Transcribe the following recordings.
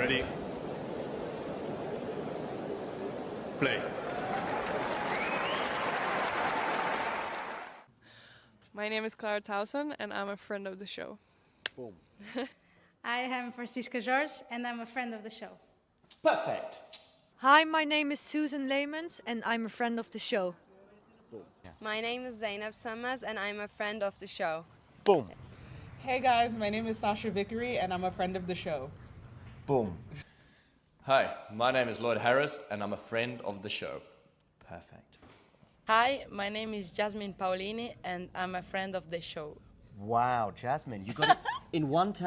Ready? Play. My name is Clara Towson, and I'm a friend of the show. Boom. I am Francisca George, and I'm a friend of the show. Perfect. Hi, my name is Susan Leemans, and I'm a friend of the show. Boom. Yeah. My name is Zainab Sammaz, and I'm a friend of the show. Boom. Hey guys, my name is Sasha Vickery, and I'm a friend of the show. Boom. Hi, my name is Lloyd Harris, and I'm a friend of the show. Perfect. Hi, my name is Jasmine Paolini, and I'm a friend of the show. Wow, Jasmine, you got it in one time.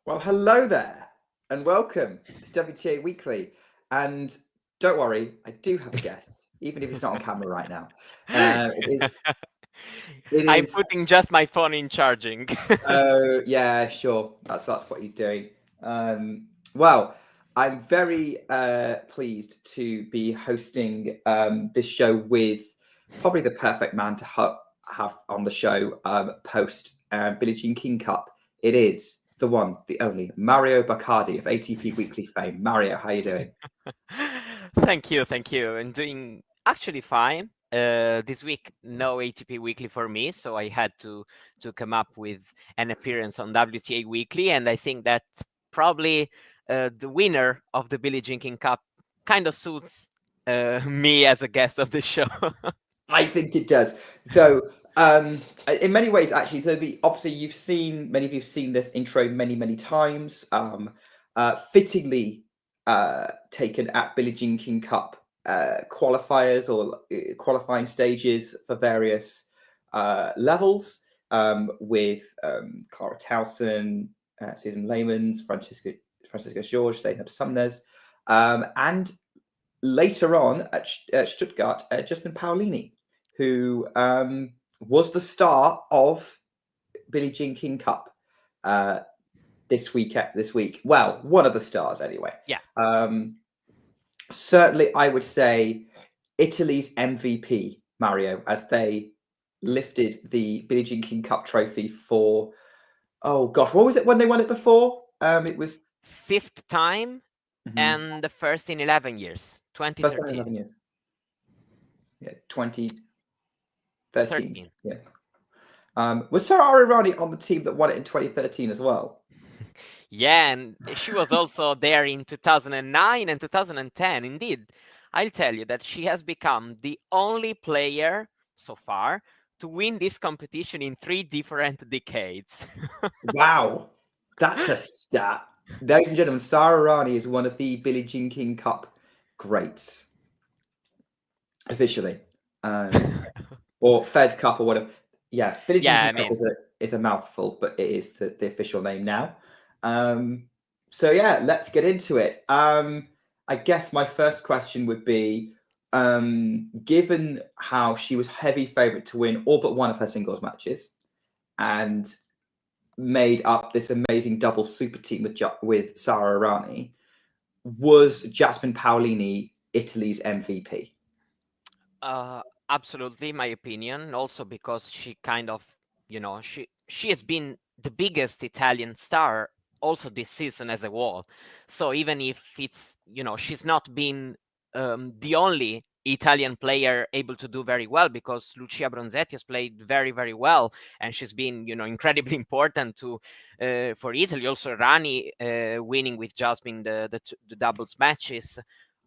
Well, hello there, and welcome to WTA Weekly. And don't worry, I do have a guest, even if it's not on camera right now. I'm putting just my phone in charging. Oh, yeah, sure. That's what he's doing. Well, I'm very pleased to be hosting this show with probably the perfect man to have on the show post Billie Jean King Cup. It is the one, the only, Mario Baccardi of ATP Weekly fame. Mario, how are you doing? Thank you. I'm doing actually fine. This week, no ATP Weekly for me, so I had to come up with an appearance on WTA Weekly, and I think that probably the winner of the Billie Jean King Cup kind of suits me as a guest of the show. I think it does. So, in many ways, actually, obviously many of you've seen this intro many times. Fittingly taken at Billie Jean King Cup qualifiers or qualifying stages for various levels, with Clara Towson, Susan Leemans, Francisca George, Zainab Sammaz, and later on at Stuttgart, Jasmine Paolini, who was the star of Billie Jean King Cup this week. Well, one of the stars anyway. Yeah. Certainly, I would say Italy's MVP, Mario, as they lifted the Billie Jean King Cup trophy for, oh gosh, what was it when they won it before? It was 5th time, and the first in 11 years, 2013. First time in 11 years. Yeah, 2013. Yeah. Was Sara Irani on the team that won it in 2013 as well? Yeah, and she was also there in 2009 and 2010. Indeed, I'll tell you that she has become the only player so far to win this competition in 3 different decades. Wow, that's a stat. Ladies and gentlemen, Sara Irani is one of the Billie Jean King Cup greats, officially, or Fed Cup or whatever. Yeah, Billie Jean King Cup is a mouthful, but it is the official name now. So yeah, let's get into it. I guess my first question would be, given how she was heavy favorite to win all but one of her singles matches, and made up this amazing double super team with Sara Irani, was Jasmine Paolini Italy's MVP? Absolutely, my opinion. Also because she kind of, she has been the biggest Italian star also this season as a whole. So even if it's, she's not been the only Italian player able to do very well, because Lucia Bronzetti has played very well, and she's been, incredibly important for Italy. Also Rani winning with Jasmine the doubles matches.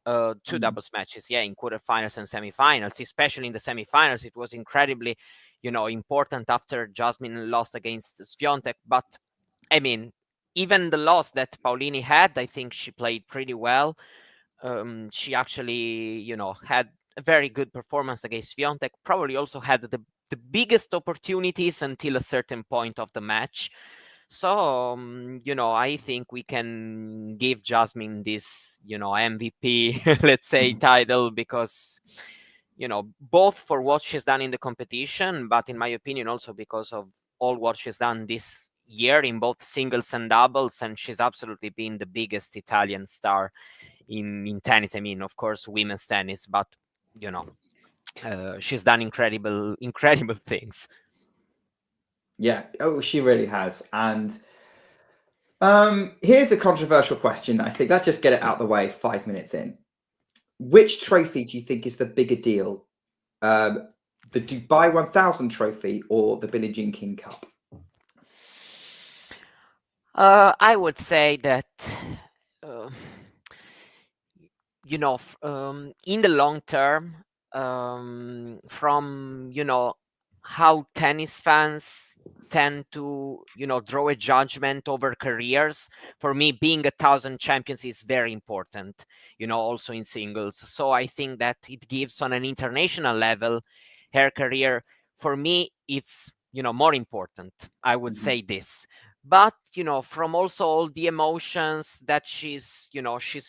2 doubles matches, in quarterfinals and semifinals. Especially in the semifinals, it was incredibly, important after Jasmine lost against Swiatek. But I mean, even the loss that Paolini had, I think she played pretty well. She actually, had a very good performance against Swiatek. Probably also had the biggest opportunities until a certain point of the match. So, I think we can give Jasmine this, MVP, let's say, title, because, both for what she's done in the competition, but in my opinion, also because of all what she's done this year in both singles and doubles. And she's absolutely been the biggest Italian star in tennis. I mean, of course, women's tennis, but, she's done incredible things. Yeah. Oh, she really has. And here's a controversial question. I think let's just get it out the way 5 minutes in. Which trophy do you think is the bigger deal? The Dubai 1000 trophy or the Billie Jean King Cup? I would say that, uh, in the long term, from, how tennis fans tend to, draw a judgment over careers, for me, being 1,000 champions is very important, also in singles. So I think that it gives on an international level, her career, for me, it's, more important. I would say this. But from also all the emotions that she's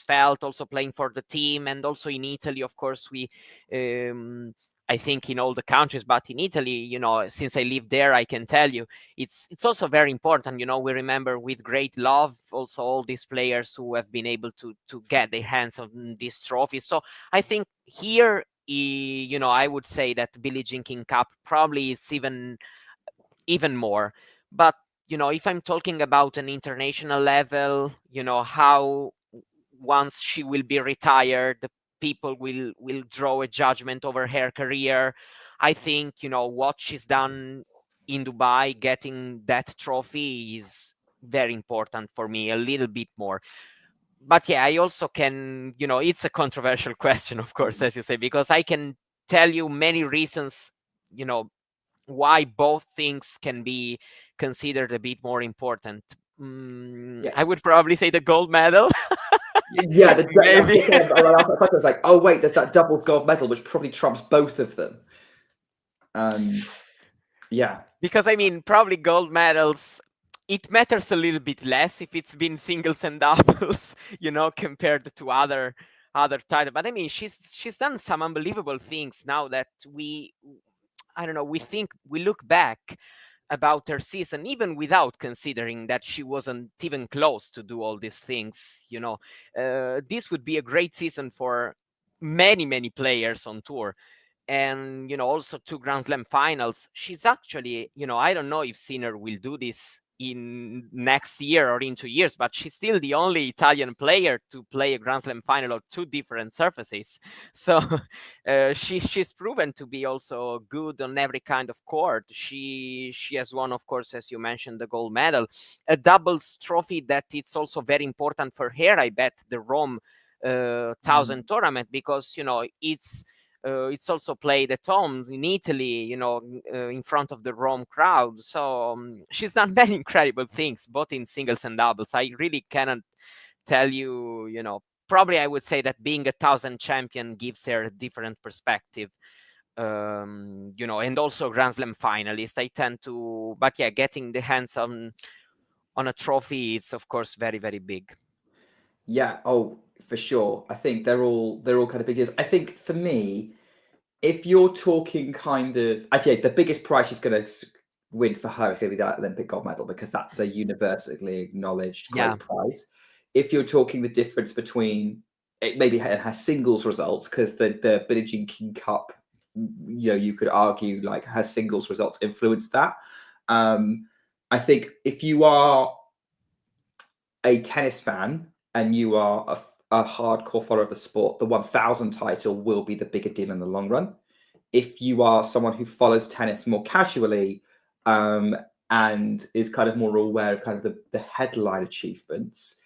felt also playing for the team, and also in Italy, of course, we I think in all the countries, but in Italy, since I live there, I can tell you it's also very important. We remember with great love also all these players who have been able to get their hands on this trophy. So I think here, I would say that Billie Jean King Cup probably is even more. But if I'm talking about an international level, how once she will be retired, the people will draw a judgment over her career. I think what she's done in Dubai, getting that trophy, is very important for me, a little bit more. But yeah, I also can, it's a controversial question, of course, as you say, because I can tell you many reasons, why both things can be considered a bit more important. I would probably say the gold medal. Yeah, maybe. I was like, oh wait, there's that double gold medal, which probably trumps both of them. Yeah, because I mean, probably gold medals, it matters a little bit less if it's been singles and doubles, compared to other titles. But I mean, she's done some unbelievable things now that I don't know, we look back about her season, even without considering that she wasn't even close to do all these things. This would be a great season for many players on tour. And also 2 Grand Slam finals. She's actually, I don't know if Sinner will do this in next year or in 2 years, but she's still the only Italian player to play a Grand Slam final on 2 different surfaces. So she's proven to be also good on every kind of court. She has won, of course, as you mentioned, the gold medal, a doubles trophy that it's also very important for her, I bet, the Rome 1000 tournament, because it's also played at home in Italy, in front of the Rome crowd. So she's done many incredible things, both in singles and doubles. I really cannot tell you, probably I would say that being 1,000 champion gives her a different perspective. And also Grand Slam finalist. I tend to, but yeah, getting the hands on a trophy, it's of course very, very big. Yeah, oh, for sure. I think they're all kind of big deals. I think for me, if you're talking kind of, actually, the biggest prize she's going to win for her is going to be that Olympic gold medal, because that's a universally acknowledged great prize. If you're talking the difference between maybe her singles results, because the Billie Jean King Cup, you could argue like her singles results influenced that. I think if you are a tennis fan and you are a hardcore follower of the sport, the 1000 title will be the bigger deal in the long run. If you are someone who follows tennis more casually and is kind of more aware of kind of the headline achievements,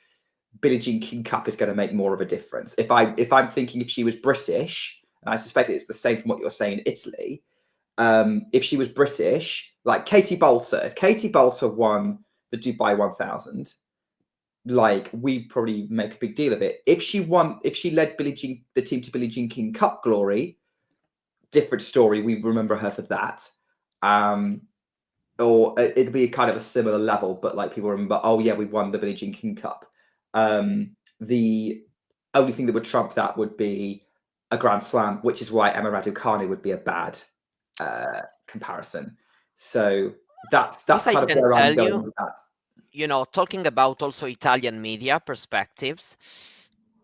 Billie Jean King Cup is going to make more of a difference. If I'm thinking if she was British, and I suspect it's the same from what you're saying in Italy, if she was British, like Katie Bolter, if Katie Bolter won the Dubai 1000, like we probably make a big deal of it. If she led the team to Billie Jean King Cup glory, different story. We remember her for that. Or it'd be kind of a similar level, but like people remember, oh yeah, we won the Billie Jean King Cup. The only thing that would trump that would be a Grand Slam, which is why Emma Raducanu would be a bad comparison. So that's kind of where I'm going with that. Talking about also Italian media perspectives,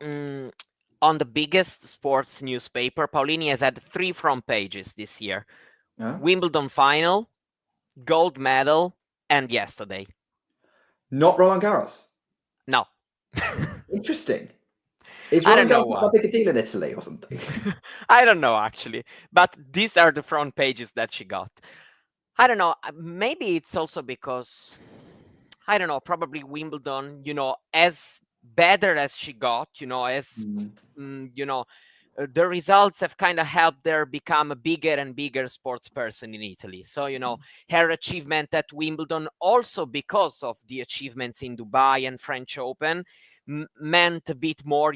on the biggest sports newspaper, Paolini has had 3 front pages this year. Wimbledon final, gold medal, and yesterday. Not Roland Garros. No. Interesting. Is I don't Roland know Garros why. not a big deal in Italy or something? I don't know actually, but these are the front pages that she got. I don't know. Maybe it's also because I don't know. Probably Wimbledon. As better as she got, as the results have kind of helped her become a bigger and bigger sports person in Italy. So, her achievement at Wimbledon, also because of the achievements in Dubai and French Open, meant a bit more,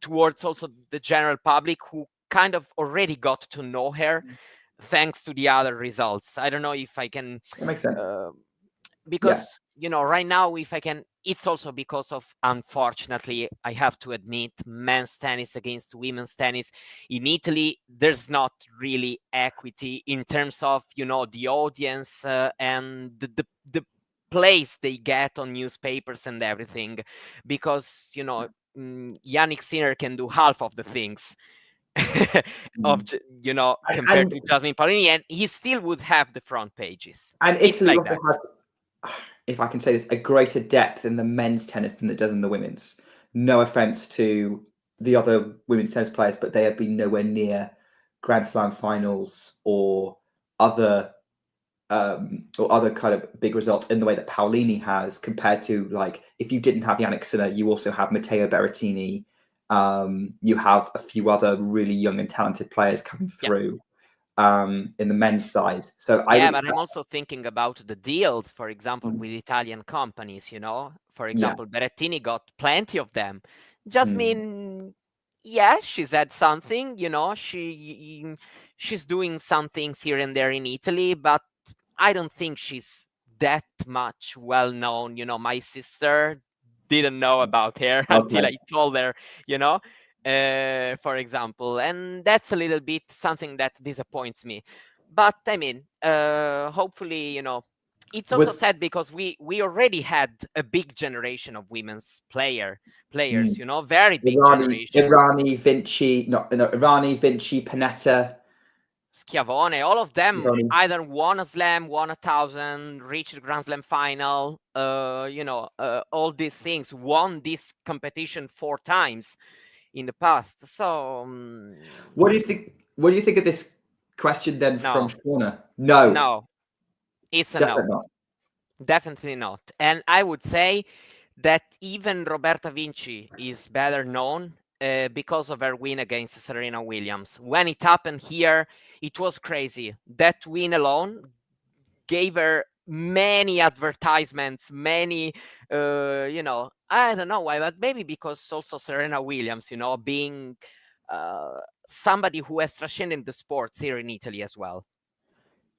towards also the general public who kind of already got to know her thanks to the other results. I don't know if I can... That makes sense. Because right now, if I can, it's also because of, unfortunately, I have to admit, men's tennis against women's tennis in Italy. There's not really equity in terms of the audience and the place they get on newspapers and everything, because Yannick Sinner can do half of the things of compared to Jasmine Paolini, and he still would have the front pages. And It's Italy like also that. has, if I can say this, a greater depth in the men's tennis than it does in the women's. No offense to the other women's tennis players, but they have been nowhere near Grand Slam finals or other kind of big results in the way that Paolini has, compared to, like, if you didn't have Yannick Sinner, you also have Matteo Berrettini. You have a few other really young and talented players coming through. In the men's side. So but I'm also thinking about the deals, for example, with Italian companies, for example, Berrettini got plenty of them. Jasmine, she's had something, she's doing some things here and there in Italy, but I don't think she's that much well known. My sister didn't know about her until I told her, for example, and that's a little bit something that disappoints me. But I mean, hopefully, it's also sad because we already had a big generation of women's players, very big generation. Irani, Vinci, Panetta, Schiavone, all of them either won a slam, won 1,000, reached the Grand Slam final, all these things, won this competition 4 times in the past. So what do you think of this question then from Shauna? No, it's a no. Definitely not. And I would say that even Roberta Vinci is better known because of her win against Serena Williams. When it happened here, it was crazy. That win alone gave her many advertisements, many, I don't know why, but maybe because also Serena Williams, being somebody who has transcended the sports here in Italy as well.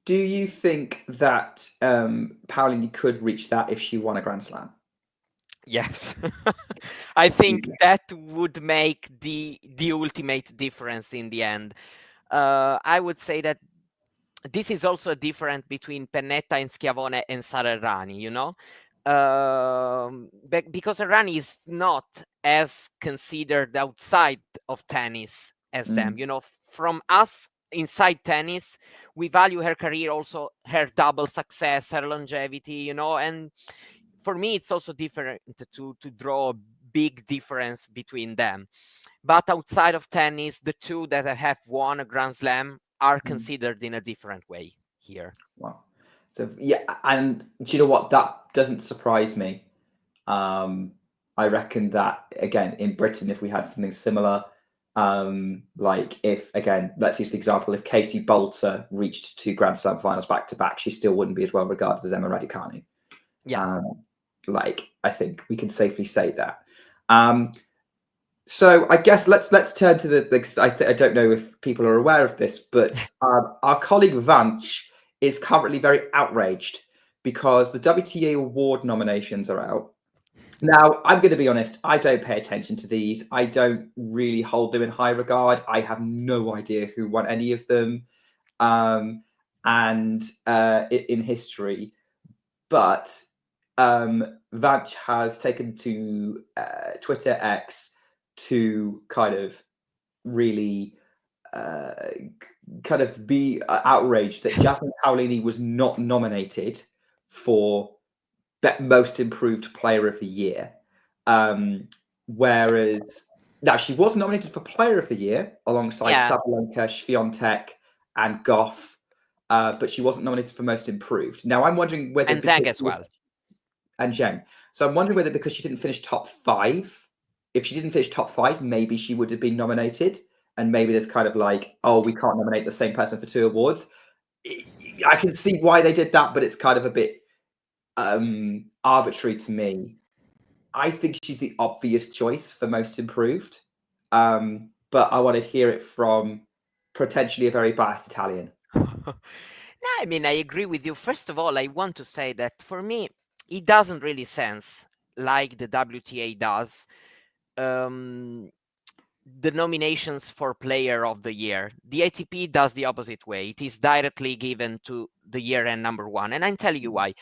Do you think that Paolini could reach that if she won a Grand Slam? Yes. I think that would make the ultimate difference in the end. I would say that this is also a difference between Pennetta and Schiavone and Sara Errani, because Errani is not as considered outside of tennis as them. From us inside tennis, we value her career, also her double success, her longevity, and for me, it's also different to draw a big difference between them. But outside of tennis, the two that have won a Grand Slam are considered in a different way here. Wow. So and do you know what? That doesn't surprise me. I reckon that, again, in Britain, if we had something similar, like if, again, let's use the example, if Katie Bolter reached 2 Grand Slam finals back to back, she still wouldn't be as well regarded as Emma Raducanu. I think we can safely say that. So I guess let's turn to the I don't know if people are aware of this, but our colleague Vanch is currently very outraged because the WTA award nominations are out. Now, I'm going to be honest, I don't pay attention to these. I don't really hold them in high regard. I have no idea who won any of them in history. But Vanch has taken to Twitter X to kind of really kind of be outraged that Jasmine Paolini was not nominated for most improved player of the year. Whereas now she was nominated for player of the year alongside Sabalenka, Swiatek, and Goff, but she wasn't nominated for most improved. Now I'm wondering whether and Zhang as well, and Zheng. So I'm wondering whether because she didn't finish top 5, if she didn't finish top 5, maybe she would have been nominated, and maybe there's kind of like, oh, we can't nominate the same person for 2 awards. I can see why they did that, but it's kind of a bit arbitrary to me. I think she's the obvious choice for most improved, but I want to hear it from potentially a very biased Italian. No, I mean, I agree with you. First of all, I want to say that for me, it doesn't really sense like the WTA does the nominations for player of the year. The ATP does the opposite way. It is directly given to the year-end number 1. And I'll tell you why.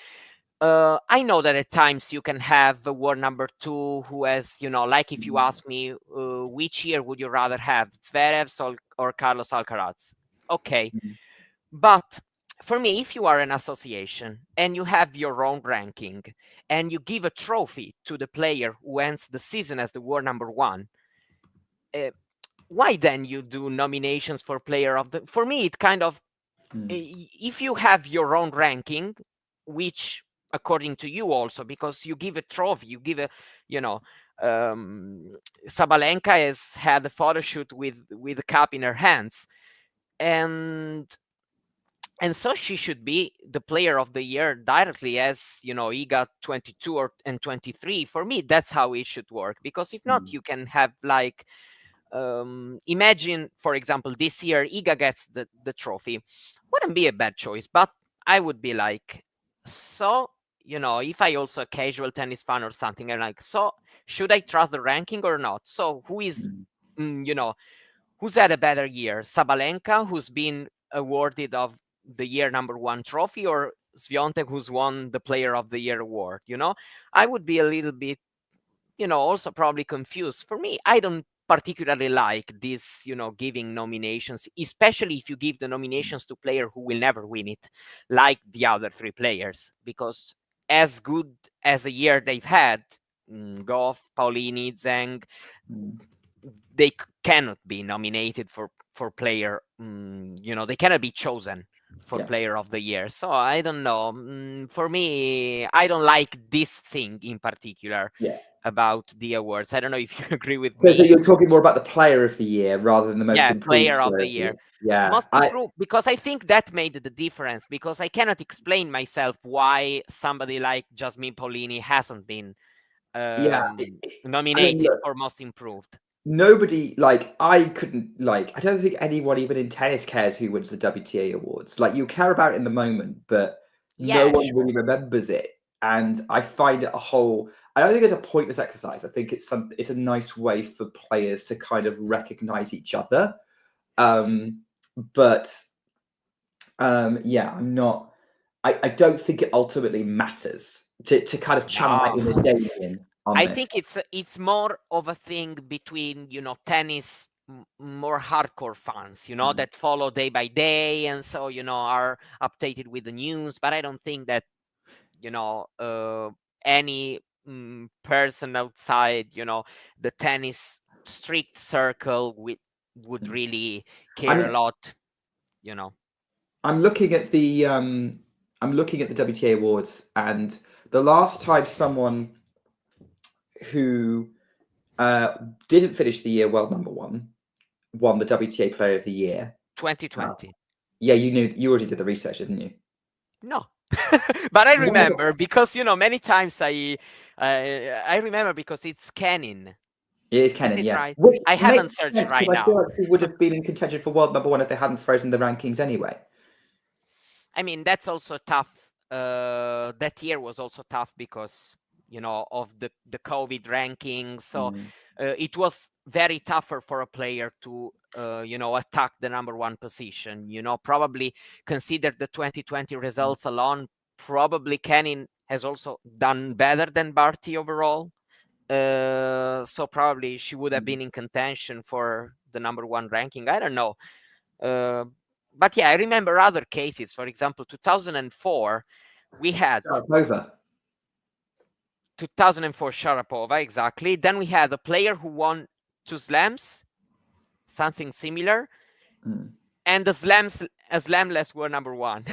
I know that at times you can have award number 2 who has, like if you ask me, which year would you rather have, Zverev or Carlos Alcaraz? Okay. But for me, if you are an association and you have your own ranking and you give a trophy to the player who ends the season as the world number 1, why then you do nominations for player of the... For me, it kind of... If you have your own ranking, which according to you also, because you give a trophy, you give a, Sabalenka has had a photo shoot with the cup in her hands. And so she should be the player of the year directly, as he got 22 and 23. For me, that's how it should work, because if not, you can have like imagine, for example, this year Iga gets the trophy. Wouldn't be a bad choice, but I would be like, so if I also a casual tennis fan or something, I'm like, so should I trust the ranking or not? So who is who's had a better year, Sabalenka, who's been awarded of the year number 1 trophy, or Swiatek, who's won the player of the year award? I would be a little bit also probably confused. For me, I don't particularly like this giving nominations, especially if you give the nominations to player who will never win it, like the other 3 players, because as good as a year they've had, Goff, Paolini, Zheng, they cannot be nominated for player, they cannot be chosen for player of the year. So I don't know. For me, I don't like this thing in particular about the awards. I don't know if you agree with me. So you're talking more about the player of the year rather than the most improved player of the year. Yeah, most improved, because I think that made the difference, because I cannot explain myself why somebody like Jasmine Paolini hasn't been nominated for most improved. Nobody, I couldn't, I don't think anyone even in tennis cares who wins the WTA awards. You care about it in the moment, but no one really remembers it. And I find it I don't think it's a pointless exercise. I think it's a nice way for players to kind of recognize each other. But I'm not, I don't think it ultimately matters to kind of channel in the day in. I think it's more of a thing between tennis more hardcore fans, that follow day by day, and so are updated with the news. But I don't think that any person outside the tennis strict circle would really care a lot. I'm looking at the WTA awards, and the last time someone who didn't finish the year world number 1 won the WTA Player of the Year, 2020. Yeah, you already did the research, didn't you? No. But I remember because many times I remember because it's Kenin. It is Kenin, yeah. Right? I haven't searched right now. I feel like he would have been in contention for world number 1 if they hadn't frozen the rankings anyway. I mean, that's also tough. That year was also tough because of the COVID rankings. So it was very tougher for a player to attack the number 1 position. Probably consider the 2020 results alone. Probably Kenin has also done better than Barty overall. So probably she would have been in contention for the number 1 ranking. I don't know. but yeah, I remember other cases. For example, 2004, we had Sharapova. 2004 Sharapova, exactly. Then we had a player who won 2 slams, something similar, and the slamless were number 1.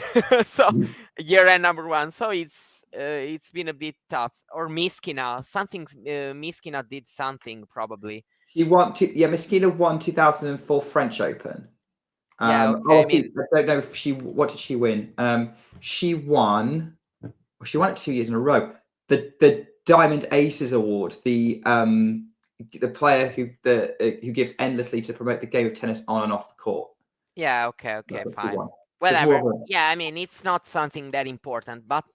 So year-end number 1. So it's been a bit tough. Or Miskina, something. Miskina did something probably. She won. Miskina won 2004 French Open. Yeah, okay. I don't know if what did she win? She won. She won it 2 years in a row. The Diamond Aces Award. The player who gives endlessly to promote the game of tennis on and off the court. Yeah. Okay. That's Fine. one. Whatever. Yeah. I mean, it's not something that important, but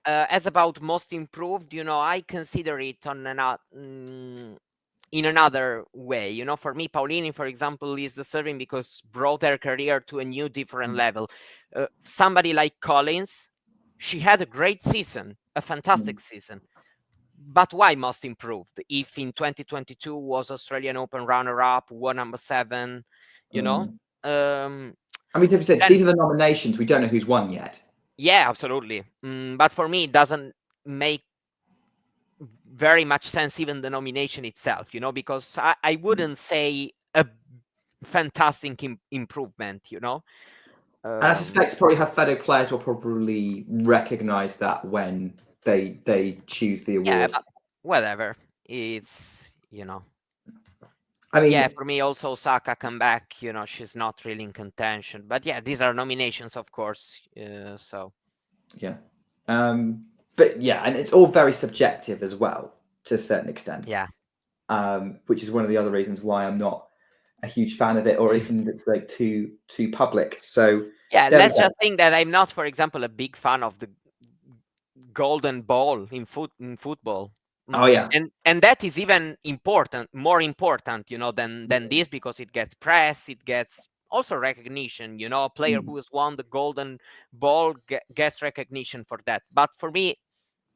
as about most improved, I consider it on in another way. For me, Paolini, for example, is deserving because brought her career to a new, different level. Somebody like Collins, she had a great season, a fantastic season. But why most improved? If in 2022 was Australian Open runner-up, won number 7, I mean, these are the nominations. We don't know who's won yet. Yeah, absolutely. But for me, it doesn't make very much sense, even the nomination itself, because I wouldn't say a fantastic improvement, And I suspect probably her fellow players will probably recognize that when they choose the award. Yeah, but whatever. It's, I mean, yeah, for me also Osaka come back, she's not really in contention. But yeah, these are nominations, of course. So yeah. But yeah, and it's all very subjective as well, to a certain extent. Yeah. Which is one of the other reasons why I'm not a huge fan of it, or isn't it's like too public. So yeah, let's just think that I'm not, for example, a big fan of the golden ball in football. Oh yeah, and that is even more important, than this, because it gets press, it gets also recognition. A player who has won the golden ball gets recognition for that. But for me,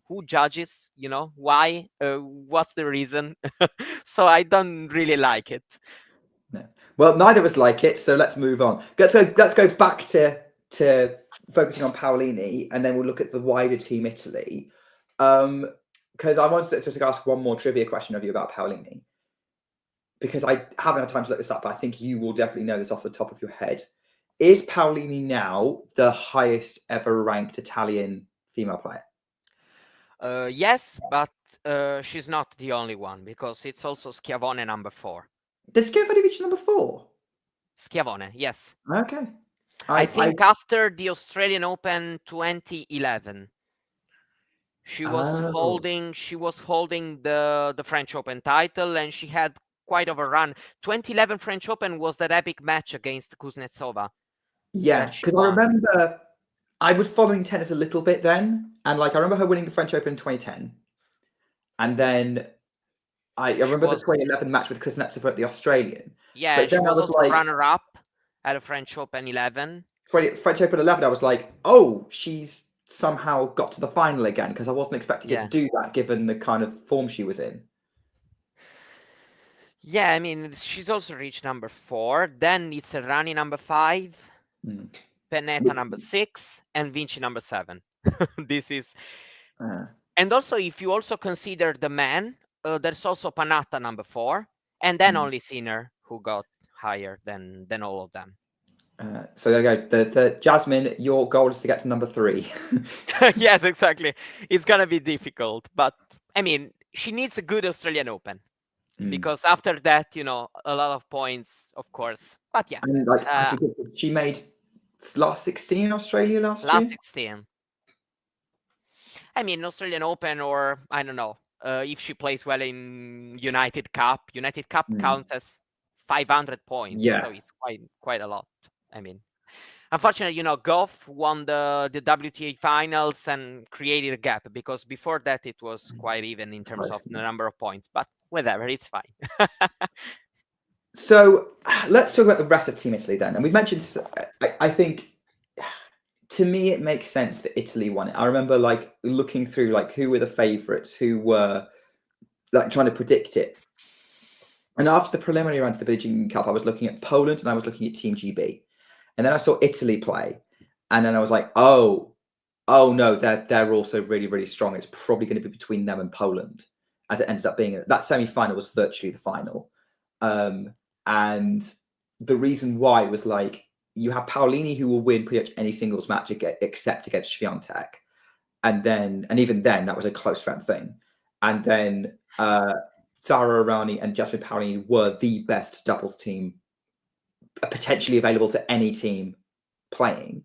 who judges? Why? What's the reason? So I don't really like it. No. Well, neither of us like it. So let's move on. Let's go back to focusing on Paolini, and then we'll look at the wider Team Italy. Because I wanted to just ask one more trivia question of you about Paolini, because I haven't had time to look this up, but I think you will definitely know this off the top of your head. Is Paolini now the highest ever ranked Italian female player? Yes, but she's not the only one, because it's also Schiavone number 4. Does Schiavone reach number 4? Schiavone, yes. Okay. I think after the Australian Open 2011. She was holding the French Open title, and she had quite of a run. 2011 French Open was that epic match against Kuznetsova. Yeah, because I remember I was following tennis a little bit then, and I remember her winning the French Open in 2010, and then I remember the 2011 match with Kuznetsova at the Australian. Yeah, but she was also runner-up at a French Open 11. French Open 11, I was like, oh, she's somehow got to the final again, because I wasn't expecting her to do that given the kind of form she was in. Yeah, I mean, she's also reached number 4. Then it's Errani number 5, Pennetta number 6, and Vinci number 7. This is... And also, if you also consider the men, there's also Panatta number 4, and then only Sinner, who got higher than all of them. So there you go. The Jasmine, your goal is to get to number 3. Yes, exactly. It's gonna be difficult, but I mean, she needs a good Australian Open, because after that, a lot of points, of course. But yeah, and she made last 16 in Australia last year. 16. I mean, Australian Open, or I don't know, if she plays well in United Cup. United Cup counts as 500 points, so it's quite a lot. I mean, unfortunately, Goff won the WTA finals and created a gap, because before that it was quite even in terms of the number of points. But whatever, it's fine. So let's talk about the rest of Team Italy then. And we mentioned, I think, to me, it makes sense that Italy won it. I remember looking through who were the favourites, who were trying to predict it. And after the preliminary round to the Billie Jean King Cup, I was looking at Poland and I was looking at Team GB. And then I saw Italy play, and then I was like, oh no, they're also really, really strong. It's probably going to be between them and Poland, as it ended up being. That semi-final was virtually the final. And the reason why was like, you have Paolini, who will win pretty much any singles match except against Swiatek. And even then, that was a close friend thing. And then Sara Errani and Jasmine Paolini were the best doubles team potentially available to any team playing.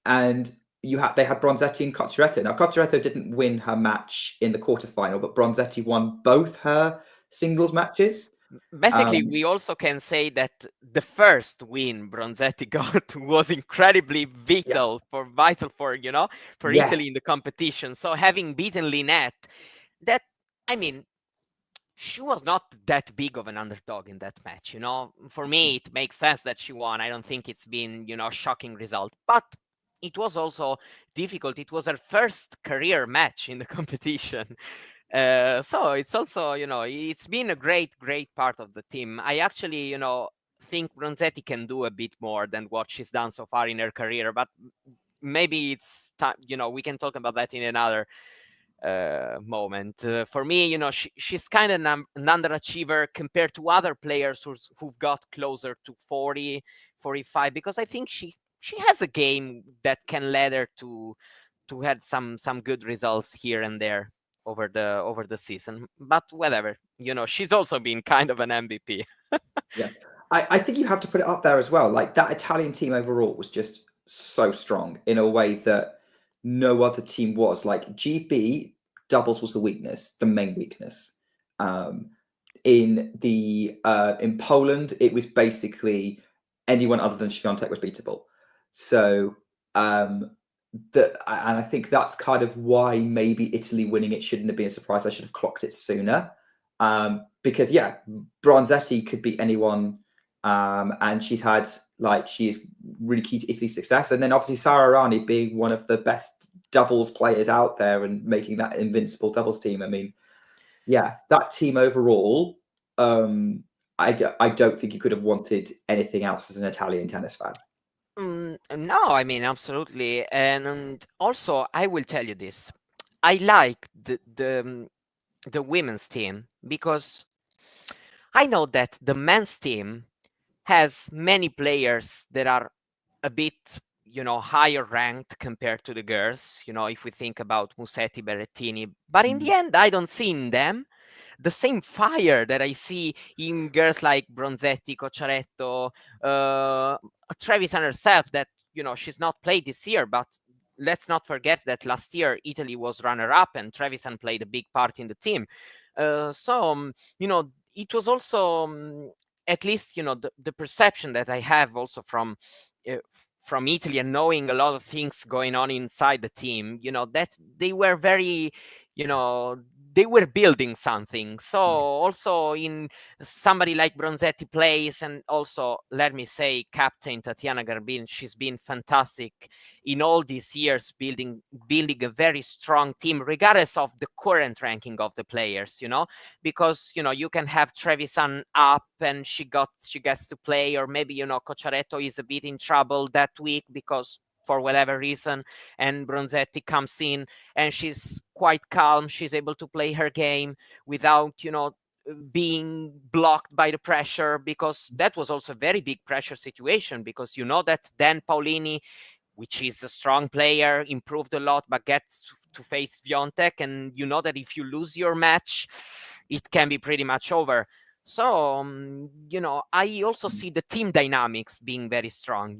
And they had Bronzetti and Cocciaretto. Now, Cocciaretto didn't win her match in the quarterfinal, but Bronzetti won both her singles matches. Basically, we also can say that the first win Bronzetti got was incredibly vital for Italy in the competition. So having beaten Linette, that, I mean, she was not that big of an underdog in that match. For me, it makes sense that she won. I don't think it's been, a shocking result, but it was also difficult. It was her first career match in the competition. So it's also, it's been a great part of the team. I actually, think Bronzetti can do a bit more than what she's done so far in her career, but maybe it's time, we can talk about that in another moment. For me, she's kind of an underachiever compared to other players who've got closer to 40, 45, because I think she has a game that can lead her to have some good results here and there over the season. But whatever, she's also been kind of an MVP. Yeah, I think you have to put it up there as well. Like, that Italian team overall was just so strong in a way that no other team was. Like, GB doubles was the main weakness. In Poland, it was basically anyone other than Swiatek was beatable. So and I think that's kind of why maybe Italy winning it shouldn't have been a surprise. I should have clocked it sooner. Because Bronzetti could beat anyone, and she's really key to Italy's success. And then obviously Sara Errani being one of the best doubles players out there and making that invincible doubles team. I mean, that team overall, I don't think you could have wanted anything else as an Italian tennis fan. No, I mean, absolutely. And also, I will tell you this. I like the women's team because I know that the men's team has many players that are a bit, higher ranked compared to the girls, if we think about Musetti, Berrettini. But in the end, I don't see in them the same fire that I see in girls like Bronzetti, Cocciaretto, Trevisan herself, that, she's not played this year, but let's not forget that last year Italy was runner-up and Trevisan played a big part in the team. So, it was also, at least, the perception that I have also from Italy and knowing a lot of things going on inside the team, that they were very, they were building something. So also in somebody like Bronzetti plays, and also, let me say, captain Tatiana Garbin, she's been fantastic in all these years, building a very strong team, regardless of the current ranking of the players, because, you can have Trevisan up and she gets to play, or maybe, Cocciaretto is a bit in trouble that week because for whatever reason, and Bronzetti comes in and she's quite calm. She's able to play her game without, being blocked by the pressure, because that was also a very big pressure situation, because that then Paolini, which is a strong player, improved a lot, but gets to face Swiatek, and that if you lose your match, it can be pretty much over. So, I also see the team dynamics being very strong.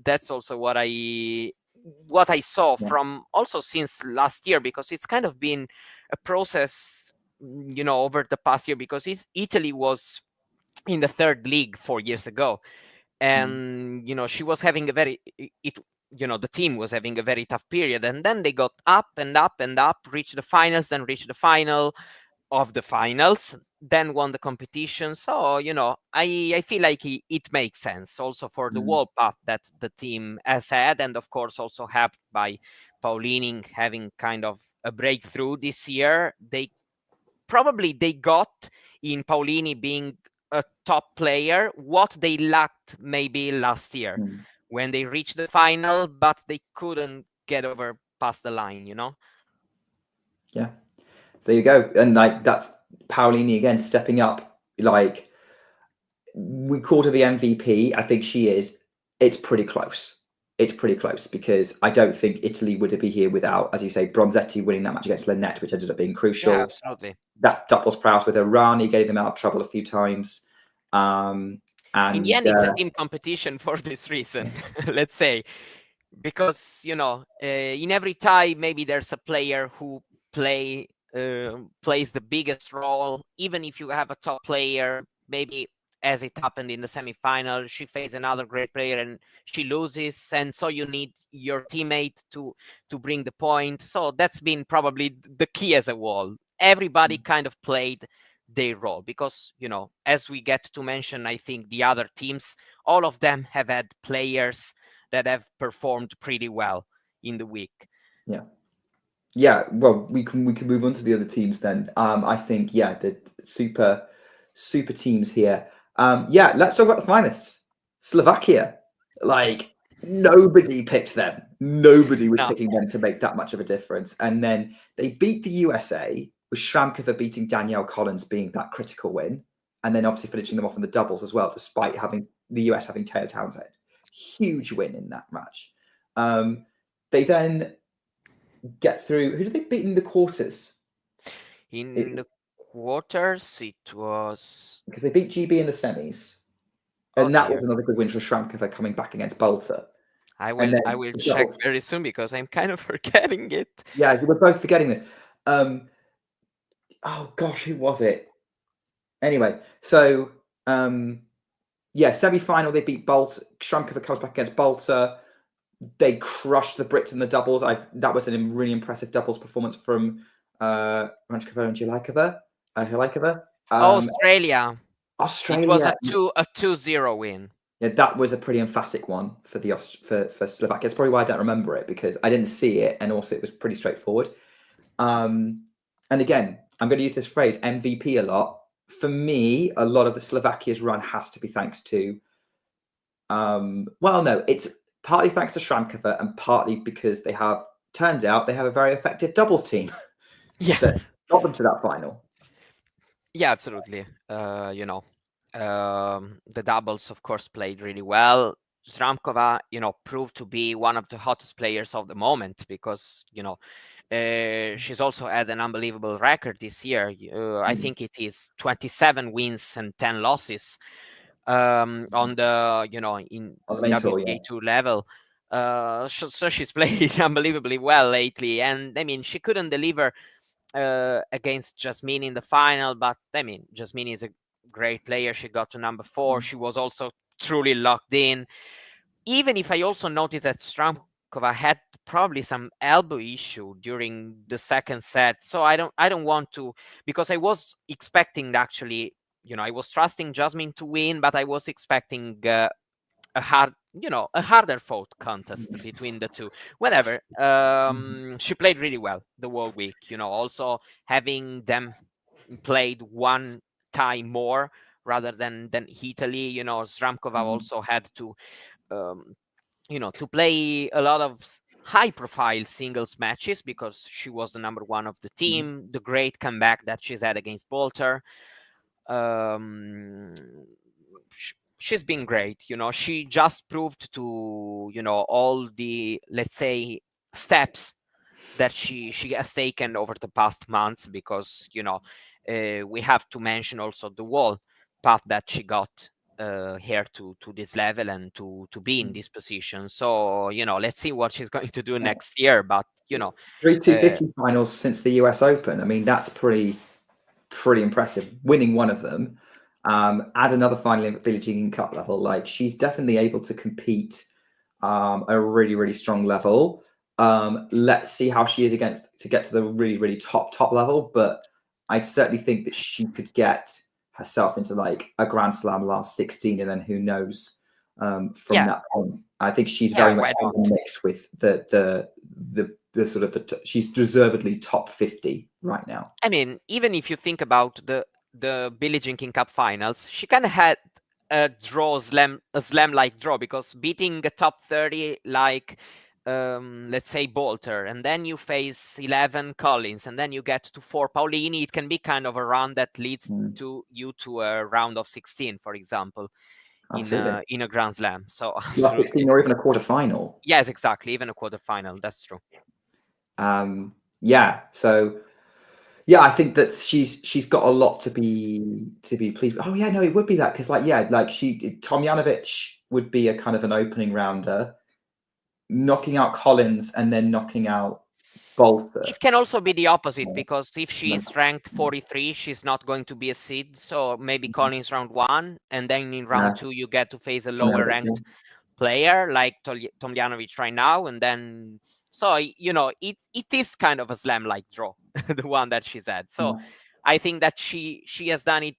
That's also what I saw from also since last year, because it's kind of been a process, over the past year, because Italy was in the third league 4 years ago, and she was having a very the team was having a very tough period, and then they got up and up and up, reached the finals, then reached the final of the finals, then won the competition. So, I feel like it makes sense also for the whole path that the team has had, and of course also helped by Paolini having kind of a breakthrough this year. They got in Paolini being a top player what they lacked maybe last year, when they reached the final, but they couldn't get over past the line, you know? Yeah. There you go. And like that's Paolini again stepping up. Like we called her the MVP. I think she is. It's pretty close. It's pretty close because I don't think Italy would be here without, as you say, Bronzetti winning that match against Lynette, which ended up being crucial. Yeah, absolutely. That doubles prowess with Irani gave them out of trouble a few times. And in the end, it's a team competition for this reason, let's say, because in every tie maybe there's a player who plays the biggest role. Even if you have a top player, maybe as it happened in the semi-final, she faced another great player and she loses, and so you need your teammate to bring the point. So that's been probably the key as a whole. Everybody kind of played their role because, as we get to mention, I think the other teams, all of them have had players that have performed pretty well in the week. Yeah. Well, we can move on to the other teams then. I think the super teams here. Let's talk about the finalists. Slovakia. Like nobody picked them. Nobody was picking them to make that much of a difference. And then they beat the USA with Shramkova beating Danielle Collins being that critical win. And then obviously finishing them off in the doubles as well, despite having the US having Taylor Townsend. Huge win in that match. They then get through. Who did they beat in the quarters? In the quarters, it was because they beat GB in the semis, and that was another good win for Shramkova coming back against Bolter. I will check very soon because I'm kind of forgetting it. Yeah, we're both forgetting this. Oh gosh, who was it? Anyway, so semi-final they beat Bolter. Shramkova comes back against Bolter. They crushed the Brits in the doubles. That was a really impressive doubles performance from Raducanu and Hilikova. Australia. It was a 2-0 win. Yeah, that was a pretty emphatic one for for Slovakia. It's probably why I don't remember it, because I didn't see it, and also it was pretty straightforward. And again, I'm going to use this phrase MVP a lot. For me, a lot of the Slovakia's run has to be thanks to. It's partly thanks to Shramkova, and partly because turns out they have a very effective doubles team. That got them to that final. Yeah, absolutely. The doubles, of course, played really well. Shramkova, proved to be one of the hottest players of the moment because, she's also had an unbelievable record this year. I think it is 27 wins and 10 losses on the, in WTA 2 level. So she's played unbelievably well lately. And I mean, she couldn't deliver against Jasmine in the final, but I mean, Jasmine is a great player. She got to number 4. She was also truly locked in. Even if I also noticed that Shramkova had probably some elbow issue during the second set. So I don't want to, because I was expecting actually, I was trusting Jasmine to win, but I was expecting a harder fought contest between the two. Whatever. She played really well the whole week. Also having them played one time more rather than Italy. Shramkova also had to, to play a lot of high-profile singles matches because she was the number 1 of the team. The great comeback that she's had against Bolter. She's been great. She just proved to, all the, let's say, steps that she has taken over the past months, because, we have to mention also the whole path that she got here to this level and to be in this position. So, let's see what she's going to do next year. But, 3 250 finals since the US Open. I mean, that's pretty impressive. Winning one of them. Add another final at Billie Jean King Cup level. Like, she's definitely able to compete a really, really strong level. Let's see how she is to get to the really, really top level. But I certainly think that she could get herself into like a Grand Slam last 16, and then who knows from that point. I think she's very much in the mix with the sort of she's deservedly top 50 right now. I mean, even if you think about the Billie Jean King Cup finals, she kind of had a slam like draw, because beating a top 30 like let's say Bolter, and then you face 11 Collins, and then you get to 4 Paolini, it can be kind of a run that leads to you to a round of 16, for example, in a Grand Slam. So Last 16 or even a quarterfinal. Yes, exactly, even a quarterfinal. That's true. Yeah. So yeah, I think that she's got a lot to be pleased with. Oh yeah, no, it would be that, because Tomljanovic would be a kind of an opening rounder, knocking out Collins and then knocking out Bolter. It can also be the opposite, because if she's ranked 43, she's not going to be a seed. So maybe Collins round 1, and then in round 2 you get to face a lower ranked player like Tomljanovic right now, and then it is kind of a slam like draw, the one that she's had. So I think that she has done it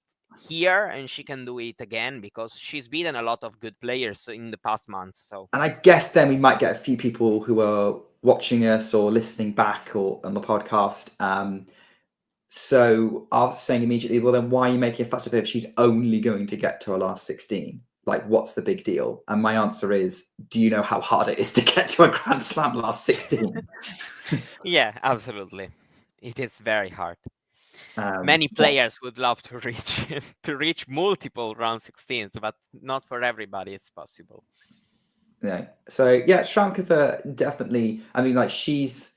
here, and she can do it again, because she's beaten a lot of good players in the past months. So, and I guess then we might get a few people who are watching us or listening back or on the podcast. So are saying immediately, well, then why are you making a fuss of it if she's only going to get to a last 16? Like, what's the big deal? And my answer is, do you know how hard it is to get to a Grand Slam last 16? Yeah, absolutely. It is very hard. Many players would love to reach multiple round 16s, but not for everybody it's possible. Yeah. So yeah, Shramkova definitely. I mean, like she's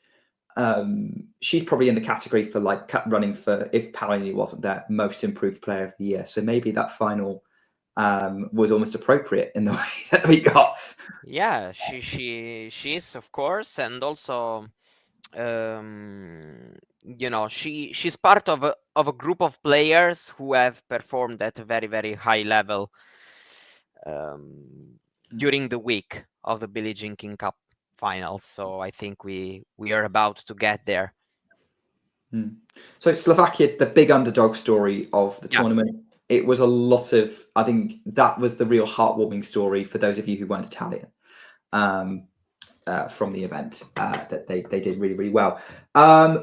probably in the category for like running for, if Paolini wasn't there, most improved player of the year. So maybe that final was almost appropriate in the way that we got. Yeah, she is, of course, and also she's part of a group of players who have performed at a very, very high level during the week of the Billie Jean King Cup finals. So I think we are about to get there. So Slovakia, the big underdog story of the tournament. It was a lot of, I think that was the real heartwarming story for those of you who weren't Italian from the event, that they did really, really well.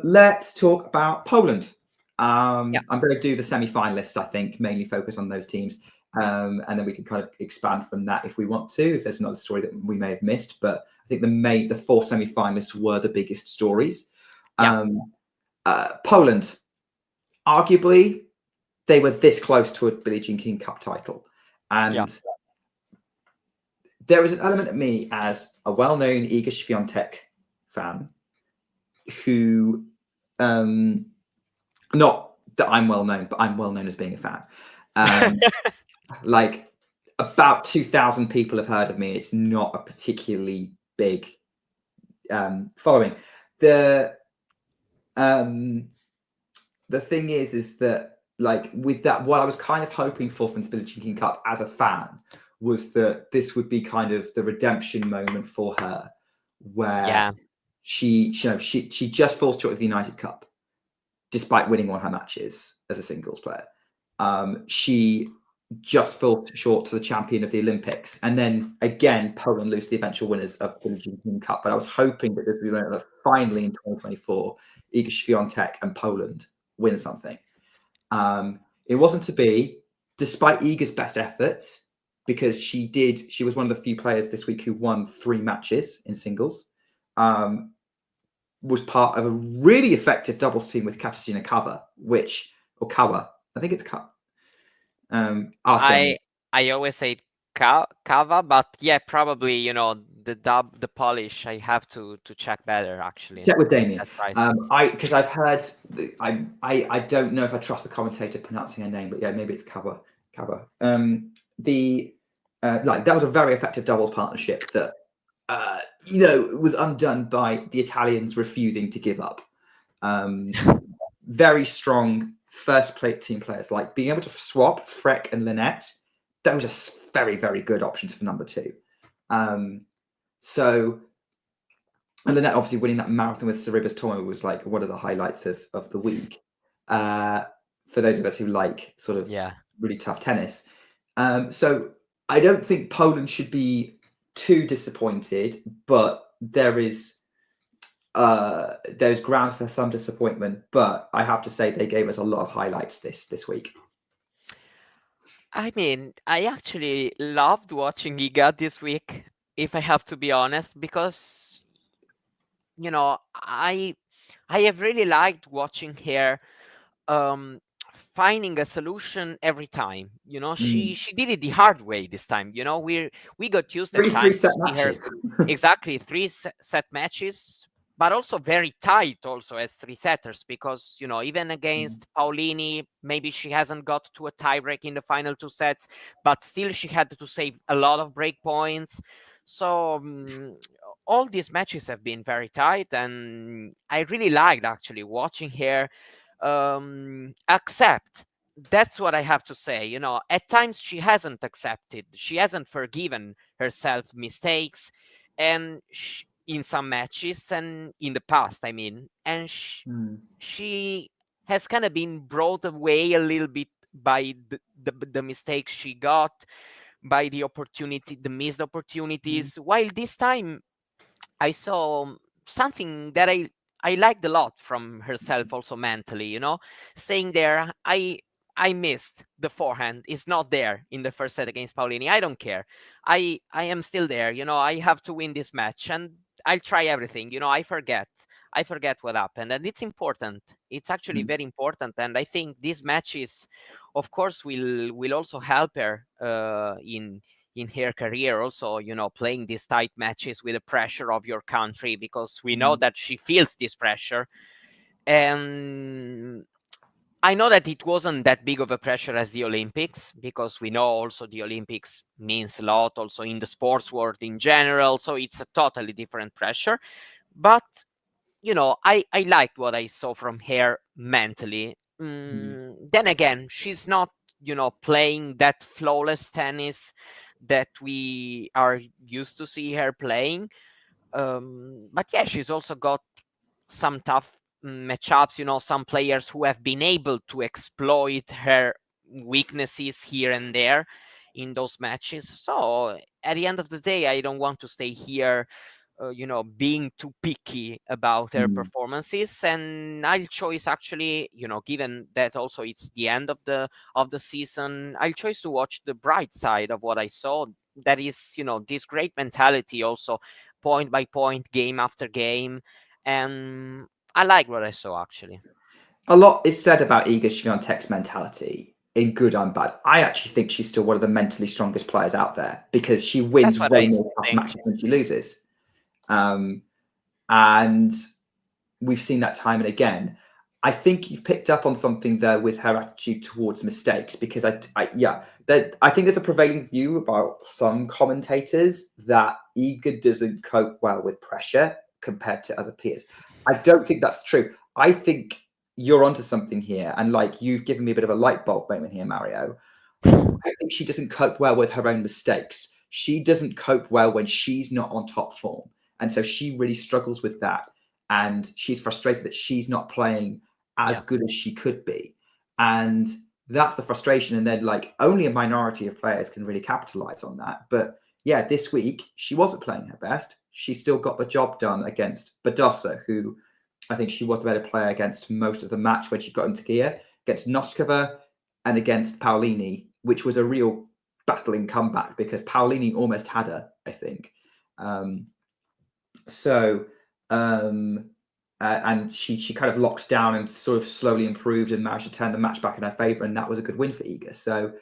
Let's talk about Poland. I'm going to do the semi-finalists, I think, mainly focus on those teams. And then we can kind of expand from that if we want to, if there's another story that we may have missed. But I think the 4 semi-finalists were the biggest stories. Poland, arguably, they were this close to a Billie Jean King Cup title. And there was an element of me as a well-known Iga Świątek fan who, not that I'm well-known, but I'm well-known as being a fan. Like about 2,000 people have heard of me. It's not a particularly big following. The thing is that, like, with that, what I was kind of hoping for from the Billie Jean King Cup as a fan was that this would be kind of the redemption moment for her, where she just falls short of the United Cup, despite winning all her matches as a singles player. She just falls short to the champion of the Olympics, and then again Poland lose the eventual winners of the Billie Jean King Cup. But I was hoping that this would be finally in 2024, Iga Świątek and Poland win something. It wasn't to be, despite Iga's best efforts, because she was one of the few players this week who won 3 matches in singles, was part of a really effective doubles team with Katarzyna Kawa, Kawa, I think it's Kawa. I always say Kawa, but yeah, probably, the Polish, I have to check better, actually. Check with Damien. That's right. Because I've heard, I don't know if I trust the commentator pronouncing her name, but yeah, maybe it's Kawa. That was a very effective doubles partnership that was undone by the Italians refusing to give up. Very strong first team players, like being able to swap Freck and Lynette. Those are very, very good options for number 2. And Lynette obviously winning that marathon with Sorribes Tormo was like one of the highlights of the week. For those of us who like sort of really tough tennis. So I don't think Poland should be too disappointed, but there's grounds for some disappointment. But I have to say they gave us a lot of highlights this week. I mean, I actually loved watching Iga this week, if I have to be honest, because I have really liked watching her um finding a solution every time. She did it the hard way this time. We got used at Three times to set see her matches. exactly set matches, but also very tight also as three setters, because even against Paolini, maybe she hasn't got to a tiebreak in the final two sets, but still she had to save a lot of break points. So all these matches have been very tight, and I really liked actually watching her accept. That's what I have to say. At times she hasn't accepted, she hasn't forgiven herself mistakes, and in some matches and in the past, I mean, and she has kind of been brought away a little bit by the mistakes she got, by the missed opportunities. While this time I saw something that I liked a lot from herself, also mentally. Saying there, I missed the forehand. It's not there in the first set against Paolini. I don't care. I am still there. I have to win this match, and I'll try everything. I forget what happened, and it's important. It's actually very important, and I think these matches, of course, will also help her in her career, also playing these tight matches with the pressure of your country, because we know that she feels this pressure. And I know that it wasn't that big of a pressure as the Olympics, because we know also the Olympics means a lot also in the sports world in general, so it's a totally different pressure. But I liked what I saw from her mentally. Then again, she's not playing that flawless tennis that we are used to see her playing. But yeah, she's also got some tough matchups, some players who have been able to exploit her weaknesses here and there in those matches. So at the end of the day, I don't want to stay here being too picky about her performances, and I'll choose actually, given that also it's the end of the season, I'll choose to watch the bright side of what I saw. That is, this great mentality, also point by point, game after game, and I like what I saw actually. A lot is said about Iga Swiatek's mentality, in good and bad. I actually think she's still one of the mentally strongest players out there, because she wins way more tough matches than she loses. And we've seen that time and again. I think you've picked up on something there with her attitude towards mistakes, because I think there's a prevailing view about some commentators that Iga doesn't cope well with pressure compared to other peers. I don't think that's true. I think you're onto something here, and you've given me a bit of a light bulb moment here, Mario. I think she doesn't cope well with her own mistakes. She doesn't cope well when she's not on top form, and so she really struggles with that. And she's frustrated that she's not playing as good as she could be, and that's the frustration. And then only a minority of players can really capitalize on that. But yeah, this week she wasn't playing her best. She still got the job done against Badosa, who I think she was the better player against most of the match when she got into gear, against Noskova and against Paolini, which was a real battling comeback, because Paolini almost had her, I think. And she kind of locked down and sort of slowly improved and managed to turn the match back in her favor, and that was a good win for Iga. So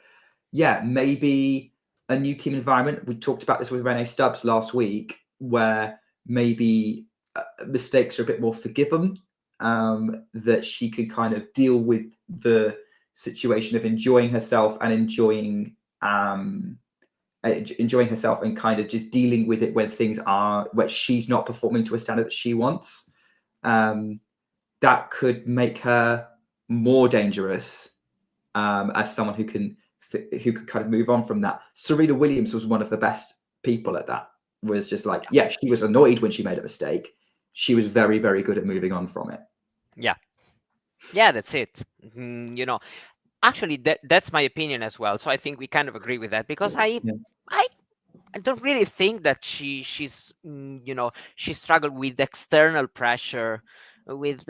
yeah, maybe a new team environment. We talked about this with Renee Stubbs last week, where maybe mistakes are a bit more forgiven, that she could kind of deal with the situation of enjoying herself and enjoying herself, and kind of just dealing with it when things are where she's not performing to a standard that she wants. That could make her more dangerous as someone who could kind of move on from that. Serena Williams was one of the best people at that. Was just she was annoyed when she made a mistake. She was very, very good at moving on from it. Yeah, that's it. Actually, that's my opinion as well. So I think we kind of agree with that, because I don't really think that she's she struggled with external pressure. It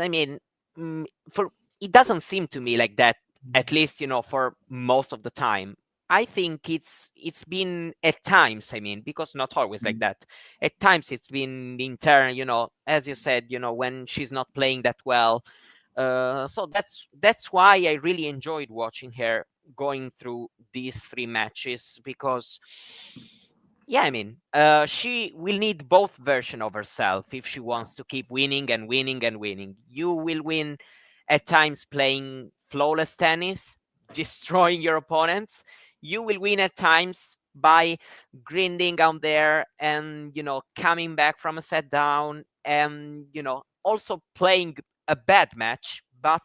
doesn't seem to me like that, at least for most of the time. I think it's been at times, I mean, because not always like that. At times it's been internal, as you said, when she's not playing that well. So that's why I really enjoyed watching her going through these 3 matches, because yeah, I mean, she will need both version of herself if she wants to keep winning and winning and winning. You will win at times playing flawless tennis, destroying your opponents. You will win at times by grinding out there and, coming back from a set down and, also playing a bad match, but,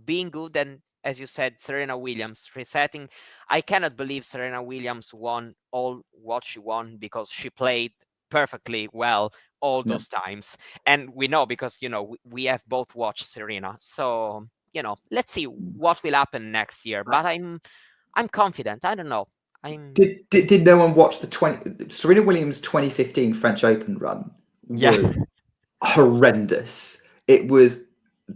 being good. And as you said, Serena Williams resetting. I cannot believe Serena Williams won all what she won, because she played perfectly well all those times. And we know, because, we have both watched Serena. So, let's see what will happen next year. But I'm confident. I don't know. Did no one watch the Serena Williams 2015 French Open run? Yeah. Horrendous. It was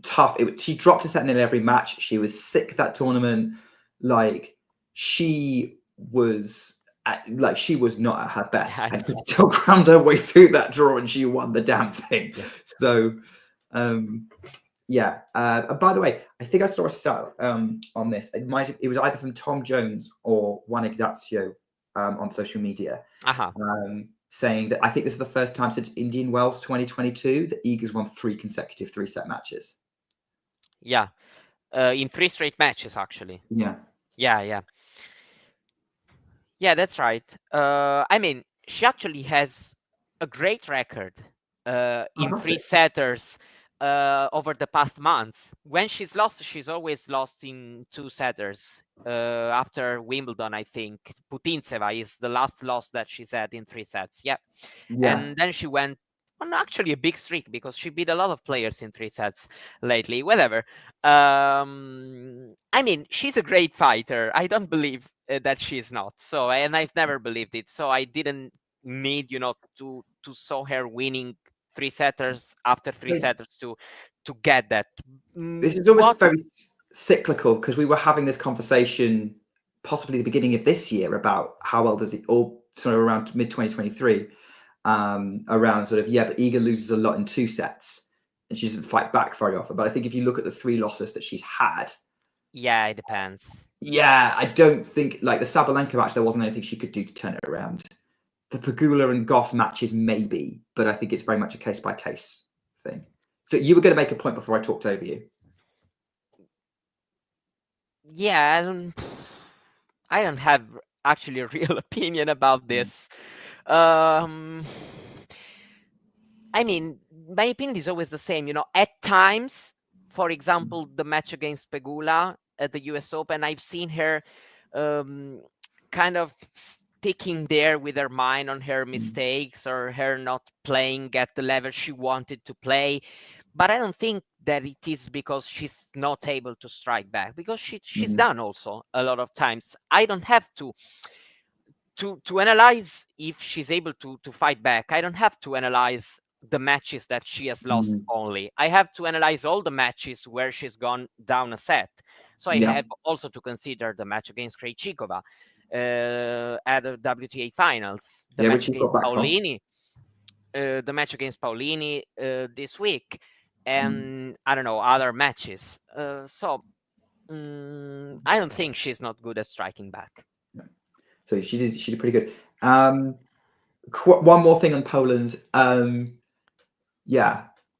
tough. She dropped a set in every match. She was sick that tournament. Like, she was not at her best, and she still ground her way through that draw, and she won the damn thing. Yeah. So, by the way, I think I saw a stat on this. It was either from Tom Jones or Juan Ignacio on social media, saying that I think this is the first time since Indian Wells 2022 that Iga's won 3 consecutive 3-set matches. Yeah, in 3 straight matches, actually. Yeah, that's right. I mean, she actually has a great record in 3-setters over the past months. When she's lost, she's always lost in 2-setters. After Wimbledon, I think Putintseva is the last loss that she's had in 3 sets. Yeah. And then she went on actually a big streak, because she beat a lot of players in 3 sets lately. Whatever. I mean, she's a great fighter. I don't believe that she's not. So, and I've never believed it. So I didn't need, to saw her winning 3-setters after 3-setters to get that. This is almost very cyclical, because we were having this conversation possibly the beginning of this year about how well does it all sort of around mid 2023 around sort of, but Iga loses a lot in 2 sets and she doesn't fight back very often. But I think if you look at the 3 losses that she's had, it depends. I don't think, like the Sabalenka match, there wasn't anything she could do to turn it around. The Pegula and Goff matches, maybe, but I think it's very much a case-by-case thing. So you were going to make a point before I talked over you. Yeah, I don't have actually a real opinion about this. I mean, my opinion is always the same. At times, for example, the match against Pegula at the US Open, I've seen her kind of sticking there with her mind on her mistakes, or her not playing at the level she wanted to play. But I don't think that it is because she's not able to strike back, because she's done also a lot of times. I don't have to analyze if she's able to fight back. I don't have to analyze the matches that she has lost only. I have to analyze all the matches where she's gone down a set. So I have also to consider the match against Krejcikova at the WTA finals, the match against Paolini, the match against Paolini this week, and I don't know, other matches. So I don't think she's not good at striking back. So she did pretty good. One more thing on Poland.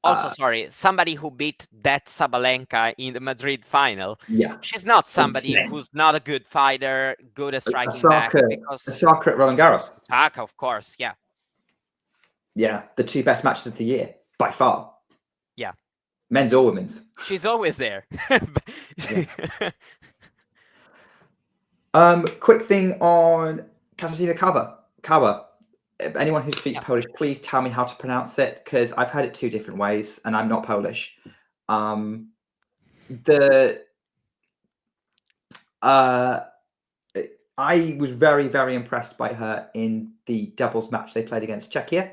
Also, sorry, somebody who beat that Sabalenka in the Madrid final. Yeah. She's not somebody who's not a good fighter, good at striking back. Because Osaka at Roland Garros. Osaka, of course, yeah. Yeah, the 2 best matches of the year, by far. Yeah. Men's or women's. She's always there. Quick thing on Katarzyna Kawa. Anyone who speaks Polish, please tell me how to pronounce it, because I've heard it 2 different ways and I'm not Polish. I was very, very impressed by her in the doubles match they played against Czechia.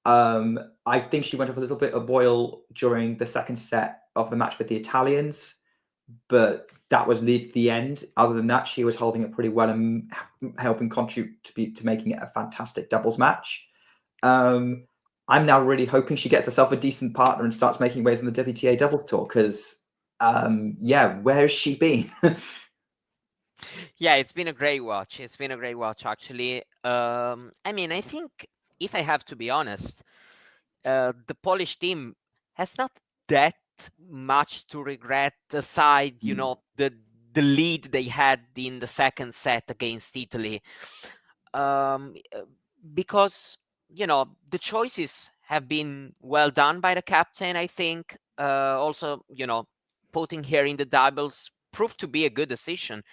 I think she went up a little bit of boil during the 2nd set of the match with the Italians, but that was the end. Other than that, she was holding it pretty well and helping contribute to making it a fantastic doubles match. I'm now really hoping she gets herself a decent partner and starts making waves on the WTA doubles tour, because where has she been? Yeah, it's been a great watch. It's been a great watch, actually. I mean, I think, if I have to be honest, the Polish team has not that much to regret, aside, the lead they had in the second set against Italy, because the choices have been well done by the captain. I think also putting her in the doubles proved to be a good decision,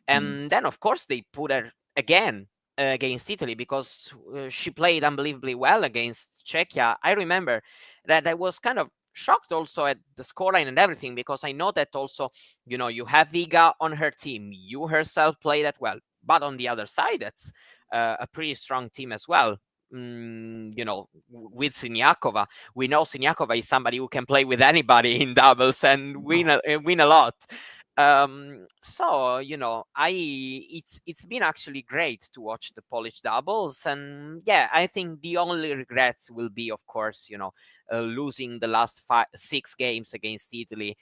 and then of course they put her again against Italy, because she played unbelievably well against Czechia. I remember that I was kind of shocked also at the scoreline and everything, because I know that also, you have Viga on her team, you herself play that well, but on the other side, that's a pretty strong team as well. With Siniakova, we know Siniakova is somebody who can play with anybody in doubles and win a lot. So it's been actually great to watch the Polish doubles, and I think the only regrets will be, of course, losing the last 6 games against Italy,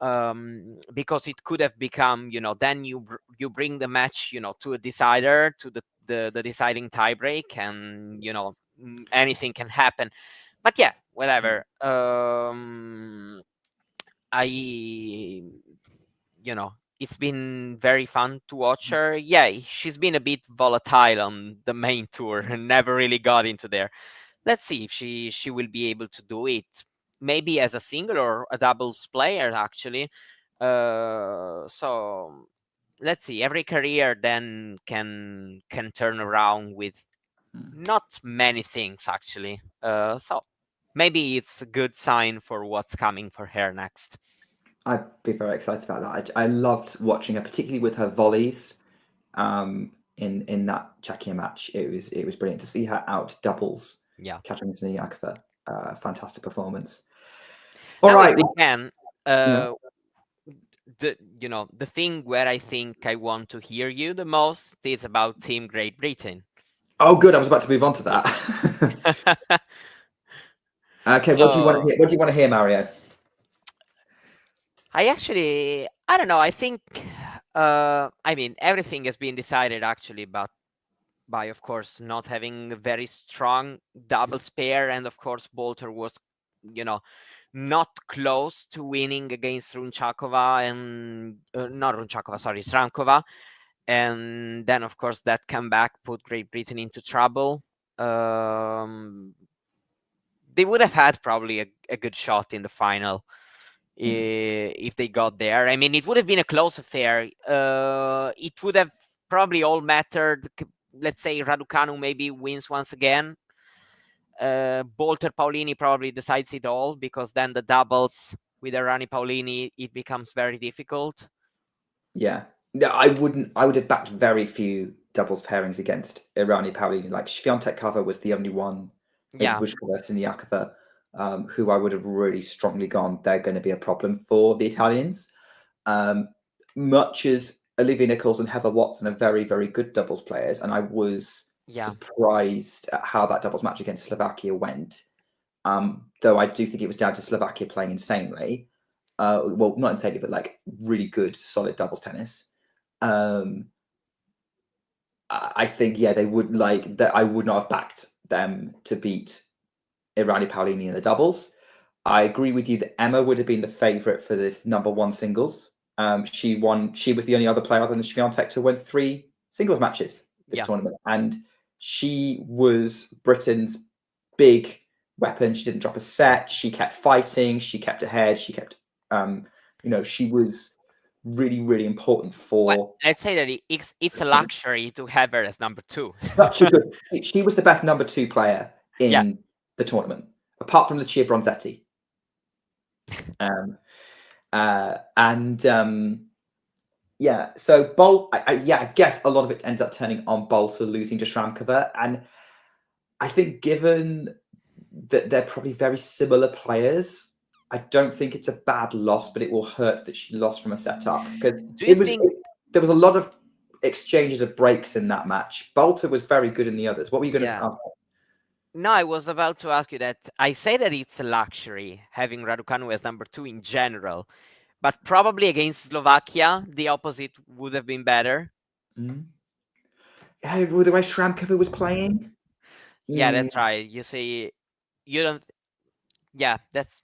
because it could have become, then you bring the match, to a decider, to the deciding tiebreak, and anything can happen. But whatever. It's been very fun to watch her. She's been a bit volatile on the main tour and never really got into there. Let's see if she will be able to do it, maybe as a single or a doubles player, actually. So let's see. Every career then can turn around with not many things, actually. So maybe it's a good sign for what's coming for her next. I'd be very excited about that. I loved watching her, particularly with her volleys. In that Czechia match, it was brilliant to see her out doubles. Catching Siniakova, fantastic performance. All right, the thing where I think I want to hear you the most is about Team Great Britain. Oh, good. I was about to move on to that. Okay, what do you want to hear? What do you want to hear, Mario? I don't know. I think, everything has been decided actually, but by, of course, not having a very strong doubles pair, and of course, Bolter was, not close to winning against Runchakova and Strankova, and then of course that comeback put Great Britain into trouble. They would have had probably a good shot in the final. If they got there. I mean, it would have been a close affair. It would have probably all mattered. Let's say Raducanu maybe wins once again. Bolter Paolini probably decides it all, because then the doubles with Errani Paolini, it becomes very difficult. Yeah, I would have backed very few doubles pairings against Errani Paolini. Like Swiatekova was the only one. Bushkova, Siniakova. Who I would have really strongly gone, they're going to be a problem for the Italians. Much as Olivia Nichols and Heather Watson are very, very good doubles players, and I was surprised at how that doubles match against Slovakia went. Though I do think it was down to Slovakia playing insanely. Well, not insanely, but like really good, solid doubles tennis. I think, they would like that. I would not have backed them to beat Errani Paolini in the doubles. I agree with you that Emma would have been the favourite for the #1 singles. She won. She was the only other player other than Swiatek to win 3 singles matches this tournament, and she was Britain's big weapon. She didn't drop a set. She kept fighting. She kept ahead. She kept, she was really, really important for. Well, let's say that it's a luxury to have her as #2. Such a good. She was the best #2 player in the tournament, apart from Lucia Bronzetti. So Bolt, I guess a lot of it ends up turning on Bolter losing to Shramkova, and I think given that they're probably very similar players, I don't think it's a bad loss, but it will hurt that she lost from a setup because Do you think? there was a lot of exchanges of breaks in that match. Bolter was very good in the others. What were you going to ask? No, I was about to ask you that. I say that it's a luxury having Raducanu as number 2 in general, but probably against Slovakia, the opposite would have been better. Yeah, with the way Shramkova was playing. Yeah, that's right. You see, you don't. Yeah, that's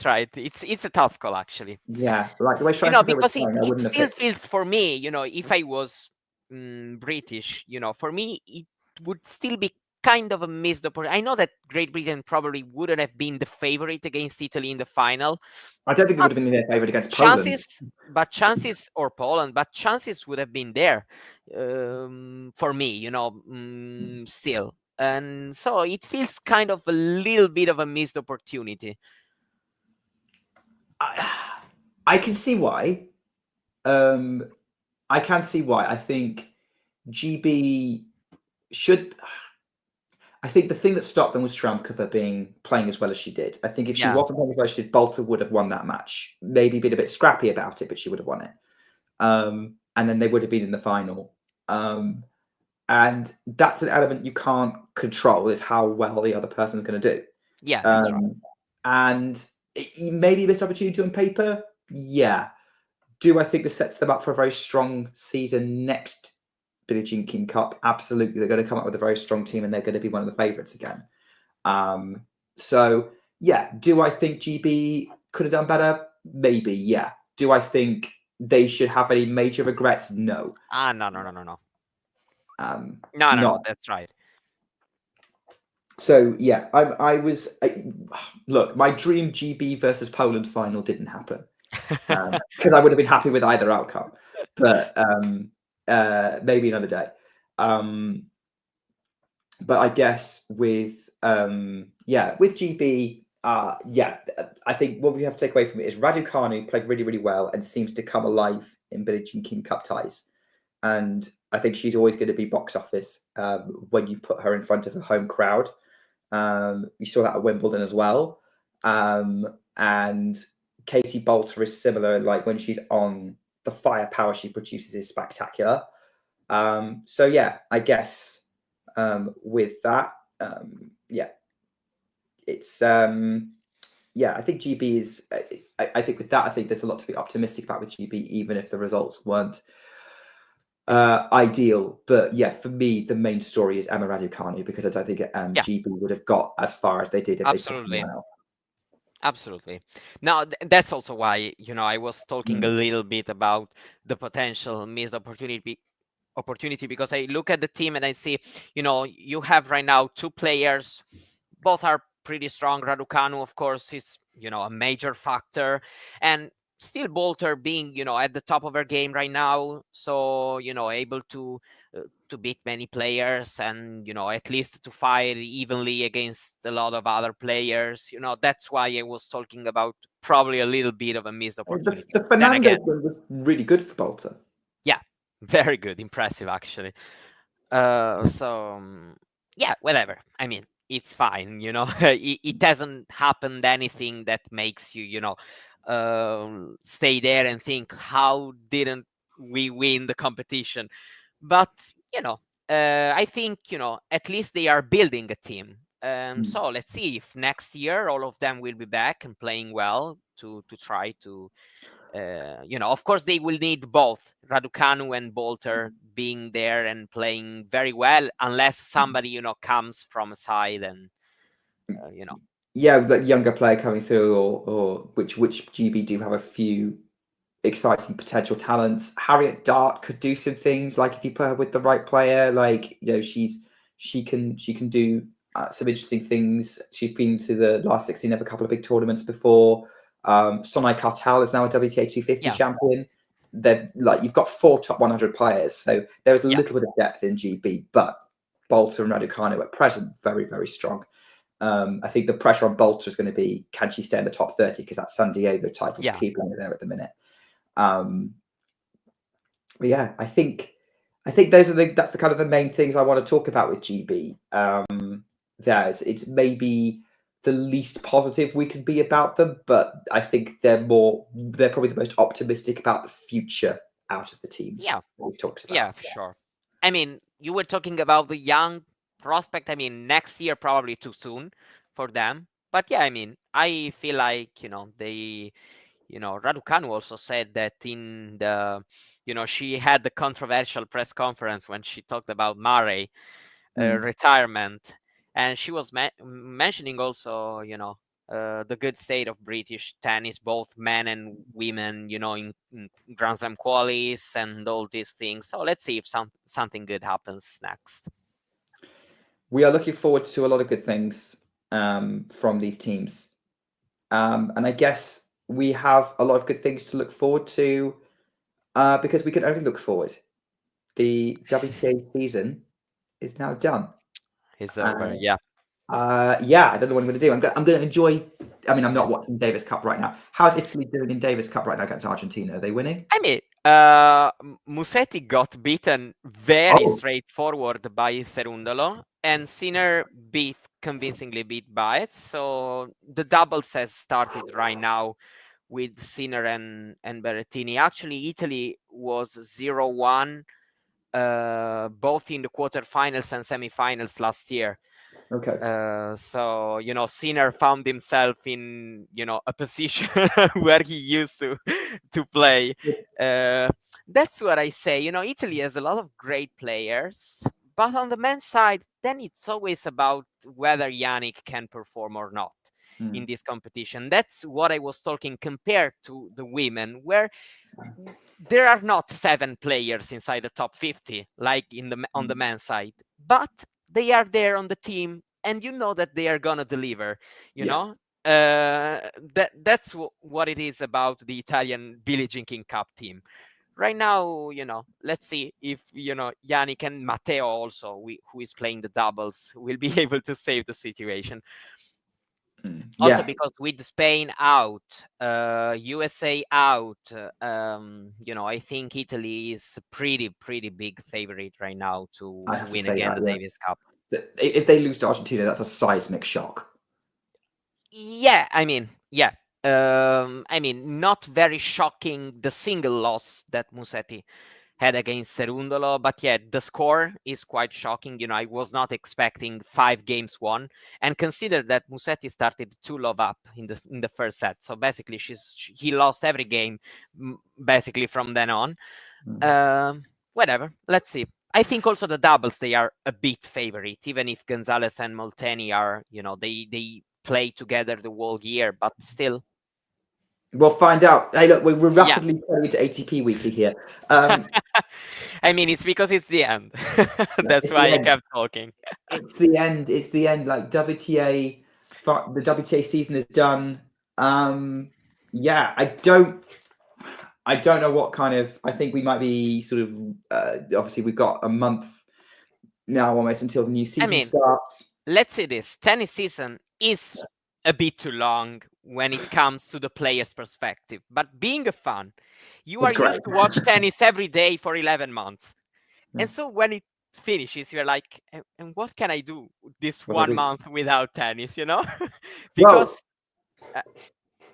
right. It's a tough call, actually. Yeah, like the way Shramkova because was playing, I wouldn't it still have picked. feels for me, if I was British, for me, it would still be kind of a missed opportunity. I know that Great Britain probably wouldn't have been the favorite against Italy in the final. I don't think it would have been their favorite against Poland. Chances or Poland, but chances would have been there for me, still. And so it feels kind of a little bit of a missed opportunity. I can see why. I can see why. I think GB should. I think the thing that stopped them was Shramkova playing as well as she did. I think if she wasn't playing as well as she did, Bolter would have won that match. Maybe been a bit scrappy about it, but she would have won it. And then they would have been in the final. And that's an element you can't control, is how well the other person's going to do. Yeah, that's right. And it may be a missed opportunity on paper. Yeah. Do I think this sets them up for a very strong season next Billie Jean King Cup? Absolutely. They're going to come up with a very strong team and they're going to be one of the favourites again. So, yeah. Do I think GB could have done better? Maybe, yeah. Do I think they should have any major regrets? No. No. No, that's right. So yeah, look, my dream GB versus Poland final didn't happen because I would have been happy with either outcome, but maybe another day. But I guess with GB, I think what we have to take away from it is Raducanu played really, really well and seems to come alive in Billie Jean King Cup ties. And I think she's always going to be box office when you put her in front of a home crowd. You saw that at Wimbledon as well. And Katie Bolter is similar. Like when she's on, the firepower she produces is spectacular. So yeah, I guess with that, it's I think GB is. I think with that, I think there's a lot to be optimistic about with GB, even if the results weren't ideal. But yeah, for me, the main story is Emma Raducanu, because I don't think GB would have got as far as they did if they took someone else. Absolutely. Now, that's also why, I was talking a little bit about the potential missed opportunity, because I look at the team and I see, you have right now 2 players, both are pretty strong. Raducanu, of course, is, a major factor, and still Bolter being, at the top of her game right now. So, able to beat many players and, at least to fight evenly against a lot of other players. That's why I was talking about probably a little bit of a missed opportunity. The Fernando one was really good for Bolter. Yeah, very good. Impressive, actually. Yeah, whatever. I mean, it's fine, it hasn't happened anything that makes you, stay there and think, how didn't we win the competition? But I think at least they are building a team. So let's see if next year all of them will be back and playing well to try to of course they will need both Raducanu and Bolter being there and playing very well, unless somebody comes from a side and yeah, that younger player coming through, or which GB do have a few exciting potential talents. Harriet Dart could do some things, like if you put her with the right player, like she can do some interesting things. She's been to the last 16 of a couple of big tournaments before. Sonai Kartal is now a WTA 250 champion. They're like, you've got 4 top 100 players, so there is a little bit of depth in GB, but Bolter and Raducanu at present very, very strong. I think the pressure on Bolter is going to be, can she stay in the top 30, because that San Diego title is keeping her there at the minute. But yeah, I think that's the kind of the main things I want to talk about with GB. It's maybe the least positive we can be about them, but I think they're probably the most optimistic about the future out of the teams Yeah. we've talked about. Yeah, for sure. I mean, you were talking about the young prospect. I mean, next year probably too soon for them. But yeah, I mean, I feel like, Raducanu also said that in the, she had the controversial press conference when she talked about Murray retirement, and she was mentioning also, the good state of British tennis, both men and women, in Grand Slam qualies and all these things. So let's see if something good happens next. We are looking forward to a lot of good things from these teams. And I guess we have a lot of good things to look forward to because we can only look forward. The WTA season is now done. It's over, yeah. I don't know what I'm going to do. I'm going to enjoy. I mean, I'm not watching Davis Cup right now. How's Italy doing in Davis Cup right now against Argentina? Are they winning? I mean, Musetti got beaten very straightforward by Cerundolo, and Sinner convincingly beat Baez. So the doubles has started right now with Sinner and Berrettini. Actually, Italy was 0-1 both in the quarterfinals and semifinals last year. Okay. So Sinner found himself in a position where he used to play. That's what I say. Italy has a lot of great players, but on the men's side, then it's always about whether Yannick can perform or not in this competition. That's what I was talking compared to the women, where there are not 7 players inside the top 50 like on the men's side, but they are there on the team, and that they are gonna deliver. That's what it is about the Italian Billie Jean King Cup team right now. Let's see if Yannick and Matteo also, who is playing the doubles, will be able to save the situation. Also, because with Spain out, USA out, I think Italy is a pretty big favorite right now to win again the Davis Cup. If they lose to Argentina, that's a seismic shock. Yeah, I mean, not very shocking, the single loss that Musetti had against Cerundolo, but yeah, the score is quite shocking. I was not expecting 5 games won, and consider that Musetti started 2-love up in the first set. So basically, he lost every game basically from then on. Whatever, let's see. I think also the doubles, they are a bit favorite, even if Gonzalez and Molteni are, they play together the whole year, but still. We'll find out. Hey, look, we're rapidly turning into ATP Weekly here. I mean, it's because it's the end. That's why I kept talking. It's the end. It's the end. Like the WTA season is done. I don't know what kind of. I think we might be sort of. Obviously, we've got a month now almost until the new season starts. Let's say this: tennis season is a bit too long when it comes to the player's perspective, but being a fan, you are used to watch tennis every day for 11 months, and so when it finishes, you're like, and what can I do this 1 month without tennis? Because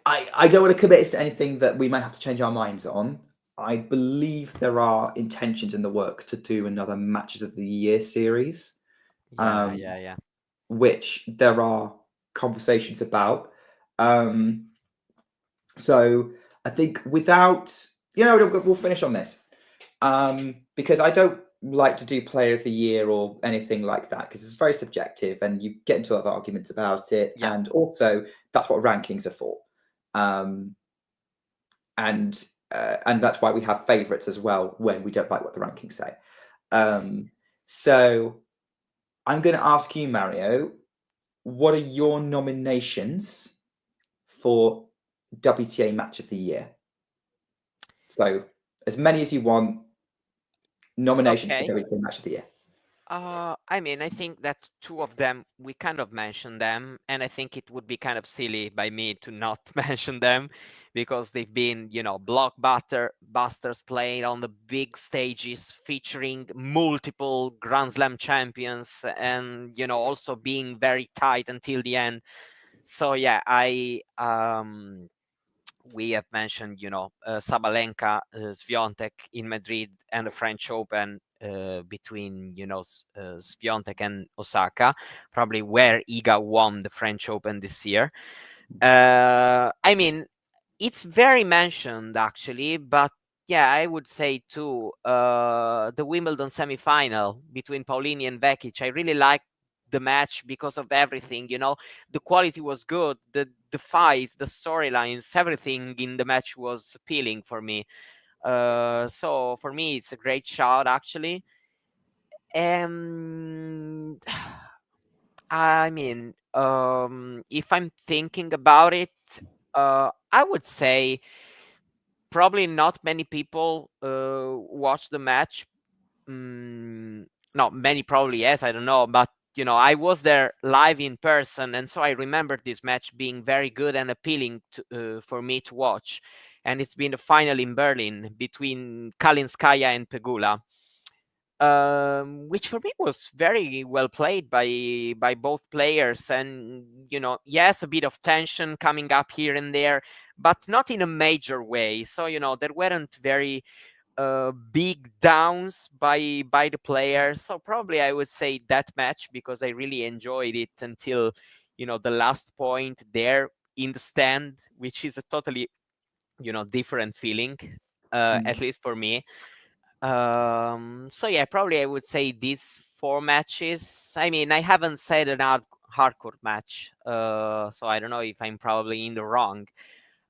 I don't want to commit to anything that we might have to change our minds on. I believe there are intentions in the works to do another Matches of the Year series. Which there are conversations about. So I think without, we'll finish on this. Because I don't like to do Player of the Year or anything like that, because it's very subjective and you get into other arguments about it. Yeah. And also that's what rankings are for. And that's why we have favorites as well when we don't like what the rankings say. So I'm going to ask you, Mario, what are your nominations for WTA Match of the Year? So as many as you want, nominations for WTA Match of the Year. I mean, I think that 2 of them, we kind of mentioned them, and I think it would be kind of silly by me to not mention them because they've been, blockbusters played on the big stages, featuring multiple Grand Slam champions, and, also being very tight until the end. So yeah, we have mentioned, Sabalenka, Swiatek in Madrid, and the French Open between, Swiatek and Osaka, probably where Iga won the French Open this year. I mean, it's very mentioned actually, but yeah, I would say too, the Wimbledon semifinal between Paolini and Vekic, I really liked the match because of everything. The quality was good, the fights, the storylines, everything in the match was appealing for me. So for me, it's a great shout actually. And I mean, if I'm thinking about it, I would say probably not many people watch the match. Not many, probably yes, I don't know, but I was there live in person, and so I remember this match being very good and appealing for me to watch. And it's been the final in Berlin between Kalinskaya and Pegula, which for me was very well played by both players. And yes, a bit of tension coming up here and there, but not in a major way. So there weren't very big downs by the players. So probably I would say that match, because I really enjoyed it until the last point there in the stand, which is a totally different feeling, at least for me. So yeah, probably I would say these 4 matches. I mean, I haven't said an hardcore match, so I don't know if I'm probably in the wrong.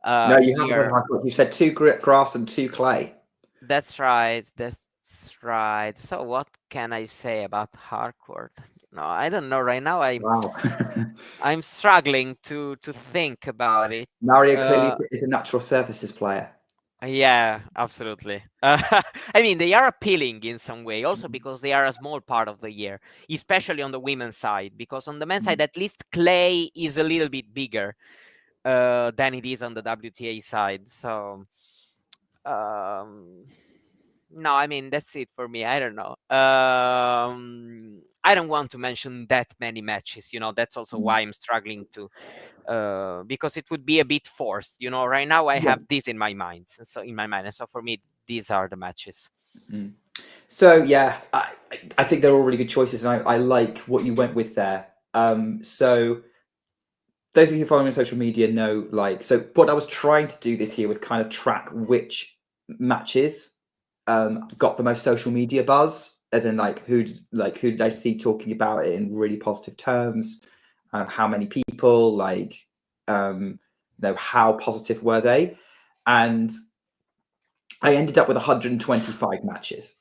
No, you haven't said hardcore. You said 2 grass and 2 clay. That's right. That's right. So what can I say about hardcore? No, I don't know right now. Wow. I'm struggling to think about it. Mario clearly is a natural surfaces player. Yeah, absolutely. I mean, they are appealing in some way, also because they are a small part of the year, especially on the women's side, because on the men's side, at least clay is a little bit bigger than it is on the WTA side. So, no, I mean, that's it for me. I don't know. I don't want to mention that many matches. That's also why I'm struggling to, because it would be a bit forced. Right now I have this in my mind. So and so for me, these are the matches. So yeah, I think they're all really good choices, and I like what you went with there. So those of you who follow me on social media know, so what I was trying to do this year was kind of track which matches got the most social media buzz, as in who did I see talking about it in really positive terms, how many people, how positive were they, and I ended up with 125 matches.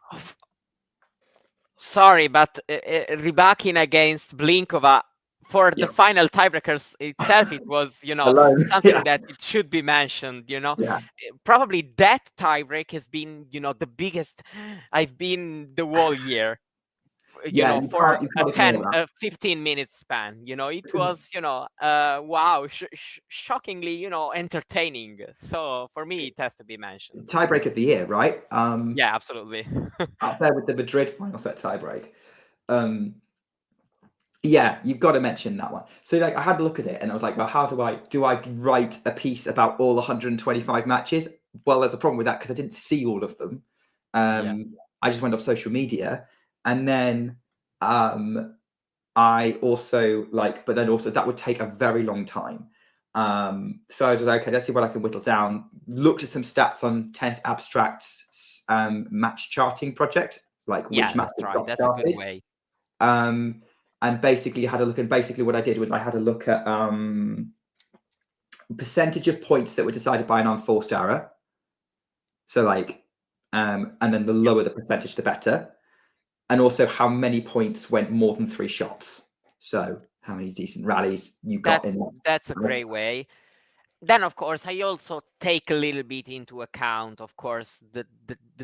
Sorry, but Rybakin against Blinkova for the final tiebreakers itself, it was, something that it should be mentioned, Probably that tiebreak has been, the biggest I've been the whole year, for a 15-minute span, it was, wow, shockingly, entertaining. So for me, it has to be mentioned. Tiebreak of the year, right? Yeah, absolutely. Up there with the Madrid final set tiebreak. Yeah, you've got to mention that one. So I had to look at it and I was like, well, how do I write a piece about all 125 matches? Well, there's a problem with that because I didn't see all of them. I just went off social media, and then I also but then also that would take a very long time. So I was like, okay, let's see what I can whittle down. Looked at some stats on Tennis Abstract's match charting project, which match that's right. That's a good way. And basically had a look, and basically what I did was I had a look at percentage of points that were decided by an unforced error. So and then the lower the percentage, the better. And also how many points went more than 3 shots. So how many decent rallies you got in that. That's a great way. Then, of course, I also take a little bit into account, of course, the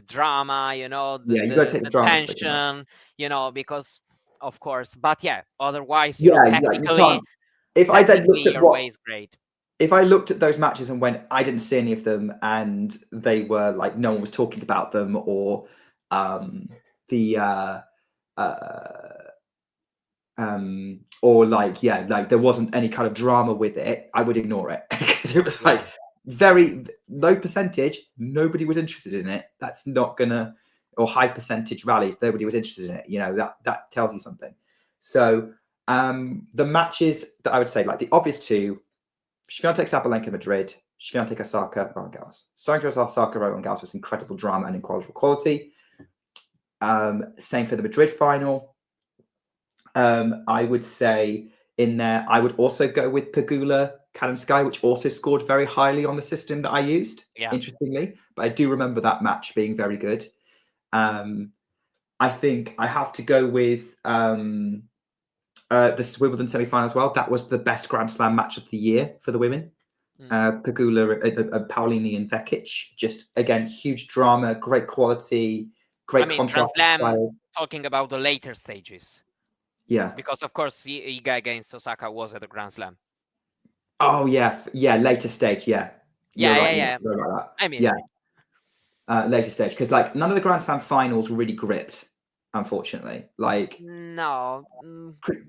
drama, you got to take the drama tension, because, of course, but yeah, otherwise, technically, if I then looked at your way is great. If I looked at those matches and went, I didn't see any of them, and they were no one was talking about them, or or like there wasn't any kind of drama with it, I would ignore it because it was like very low percentage. Nobody was interested in it. That's not gonna, or high percentage rallies. Nobody was interested in it. You know, that tells you something. So the matches that I would say, like the obvious two, Swiatek Sabalenka Madrid, Swiatek Osaka Roland Garros. Swiatek Osaka Roland Garros was incredible drama and incredible quality. Same for the Madrid final. I would say in there, I would also go with Pegula Kalinskaya, which also scored very highly on the system that I used, interestingly. But I do remember that match being very good. I think I have to go with the Wimbledon semi-final as well. That was the best Grand Slam match of the year for the women. Pegula, Paolini and Vekic. Just, again, huge drama, great quality, great contrast. Grand Slam, talking about the later stages. Yeah. Because, of course, Iga against Osaka was at the Grand Slam. Oh, yeah. Yeah, later stage, yeah. Yeah. I mean, later stage. Because, like, none of the Grand Slam finals really gripped, unfortunately. Like, no.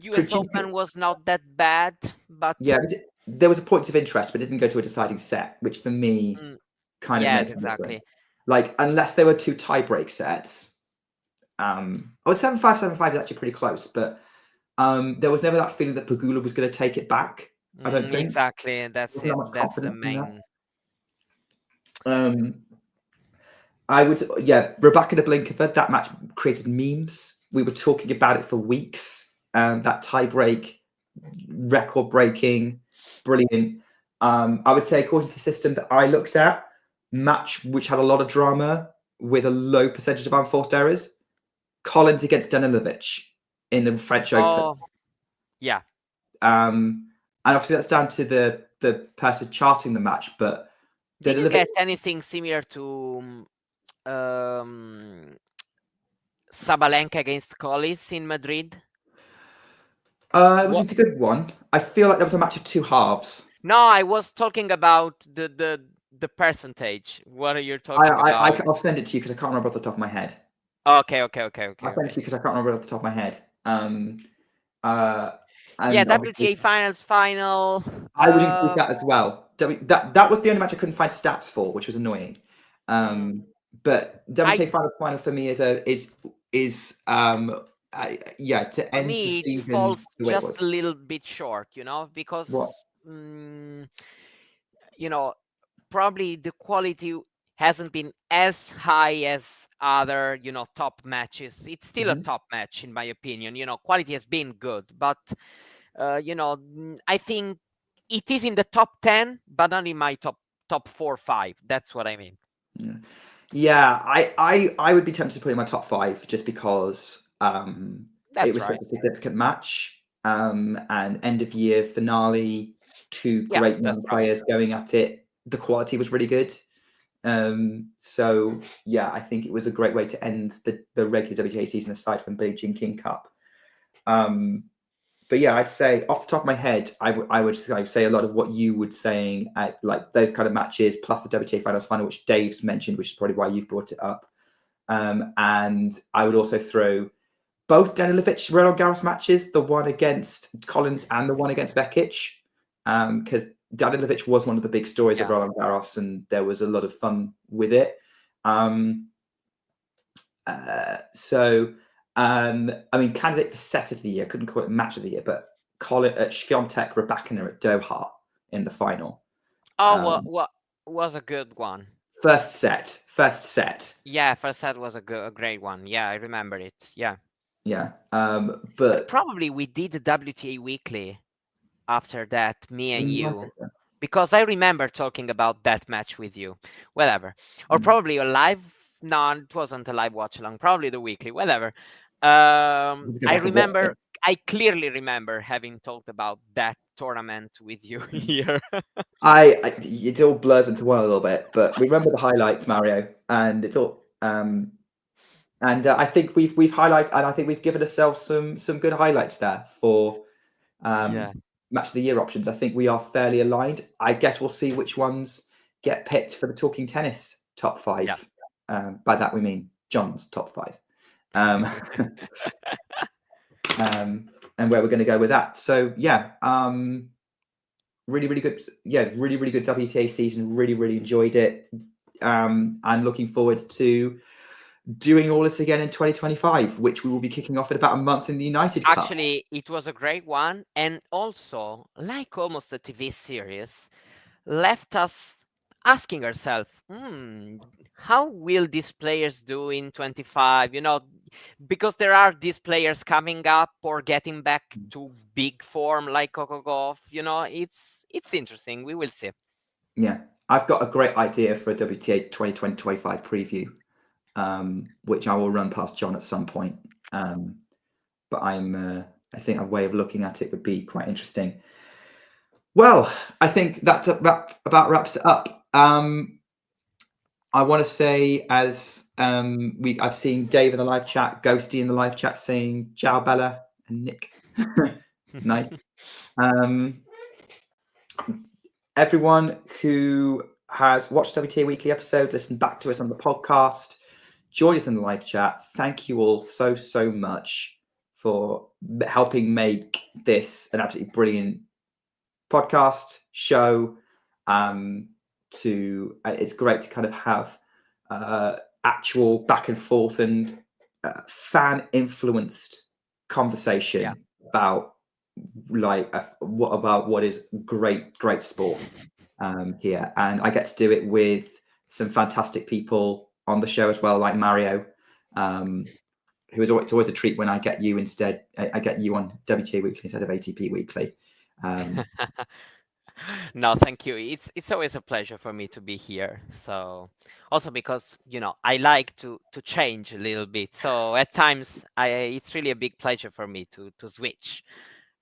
US Open was not that bad, but... Yeah, there was a point of interest, but it didn't go to a deciding set, which for me kind of makes exactly. sense. Like, unless there were two tie-break sets, 7-5, 7-5 is actually pretty close, but there was never that feeling that Pegula was going to take it back. I don't think. Exactly, that's it. That's the main. I would, Rebecca Blinkova, that match created memes. We were talking about it for weeks. That tie-break, record-breaking, brilliant. I would say, according to the system that I looked at, match which had a lot of drama with a low percentage of unforced errors, Collins against Danilovic in the French Open. Yeah. And obviously that's down to the person charting the match, but did you get anything similar to Sabalenka against Collins in Madrid? It was a good one. I feel like there was a match of two halves. No, I was talking about the percentage. What are you talking about? I'll send it to you because I can't remember off the top of my head. Okay. I'll send it to you because I can't remember off the top of my head. WTA Finals final. I would include that as well. That was the only match I couldn't find stats for, which was annoying. But WTA final for me to end the season. It falls just a little bit short, because probably the quality hasn't been as high as other, top matches. It's still a top match, in my opinion. Quality has been good, but, I think it is in the top 10, but not in my top 4 or 5. That's what I mean. Yeah, I would be tempted to put it in my top 5 just because it was such a significant match. And end of year finale, two great young players going at it. The quality was really good. So yeah, I think it was a great way to end the regular WTA season aside from Billie Jean King Cup. But yeah, I'd say off the top of my head, I would say a lot of what you would saying at like those kind of matches, plus the WTA Finals final, which Dave's mentioned, which is probably why you've brought it up. And I would also throw both Danilovic Roland Garros matches, the one against Collins and the one against Vekic, because Danilovic was one of the big stories of Roland Garros, and there was a lot of fun with it. I mean, candidate for set of the year, couldn't call it match of the year, but Colin at Swiatek Raducanu at Doha in the final. What was a good one? First set. Yeah, first set was a great one. Yeah, I remember it. Yeah. But probably we did the WTA Weekly after that, me and you, because I remember talking about that match with you. Whatever, or probably a live. No, it wasn't a live watch along. Probably the weekly. Whatever. I remember. I clearly remember having talked about that tournament with you here. It all blurs into one a little bit, but remember the highlights, Mario, and it's all. And I think we've highlighted, and I think we've given ourselves some good highlights there for match of the year options. I think we are fairly aligned. I guess we'll see which ones get picked for the Talking Tennis top 5. Yeah. By that we mean John's top 5. and where we're going to go with that. So yeah, really, really good. Yeah, really, really good WTA season. Really, really enjoyed it. I'm looking forward to doing all this again in 2025, which we will be kicking off in about a month in the United Cup. Actually, it was a great one, and also, like almost a TV series, left us asking ourselves, how will these players do in 25? You know, because there are these players coming up or getting back to big form like Coco Gauff. You know, it's interesting. We will see. Yeah, I've got a great idea for a WTA 2025 preview, which I will run past John at some point. But I think a way of looking at it would be quite interesting. Well, I think that about wraps it up. I want to say, as I've seen Dave in the live chat, Ghosty in the live chat saying "Ciao Bella" and Nick. Nice. Everyone who has watched WTA Weekly episode, listened back to us on the podcast, joined us in the live chat. Thank you all so much for helping make this an absolutely brilliant podcast show. It's great to kind of have actual back and forth and fan influenced conversation about what is great sport here, and I get to do it with some fantastic people on the show as well, like Mario, who is always, it's always a treat when I get you instead. I get you on WTA Weekly instead of ATP Weekly. No, thank you. It's always a pleasure for me to be here. So also because, you know, I like to change a little bit. So at times it's really a big pleasure for me to switch.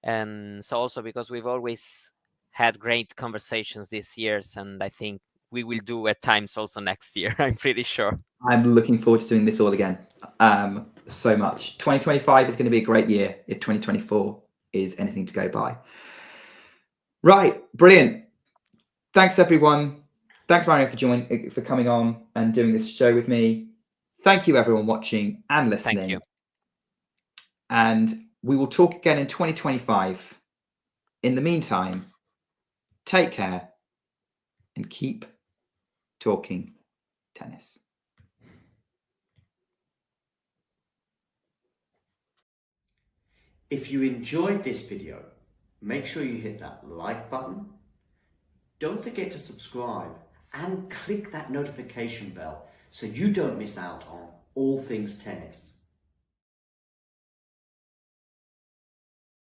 And so also because we've always had great conversations this year, and I think we will do at times also next year. I'm pretty sure. I'm looking forward to doing this all again so much. 2025 is going to be a great year if 2024 is anything to go by. Right, brilliant. Thanks everyone. Thanks Mario for coming on and doing this show with me. Thank you everyone watching and listening. Thank you. And we will talk again in 2025. In the meantime, take care and keep talking tennis. If you enjoyed this video, make sure you hit that like button. Don't forget to subscribe and click that notification bell so you don't miss out on all things tennis.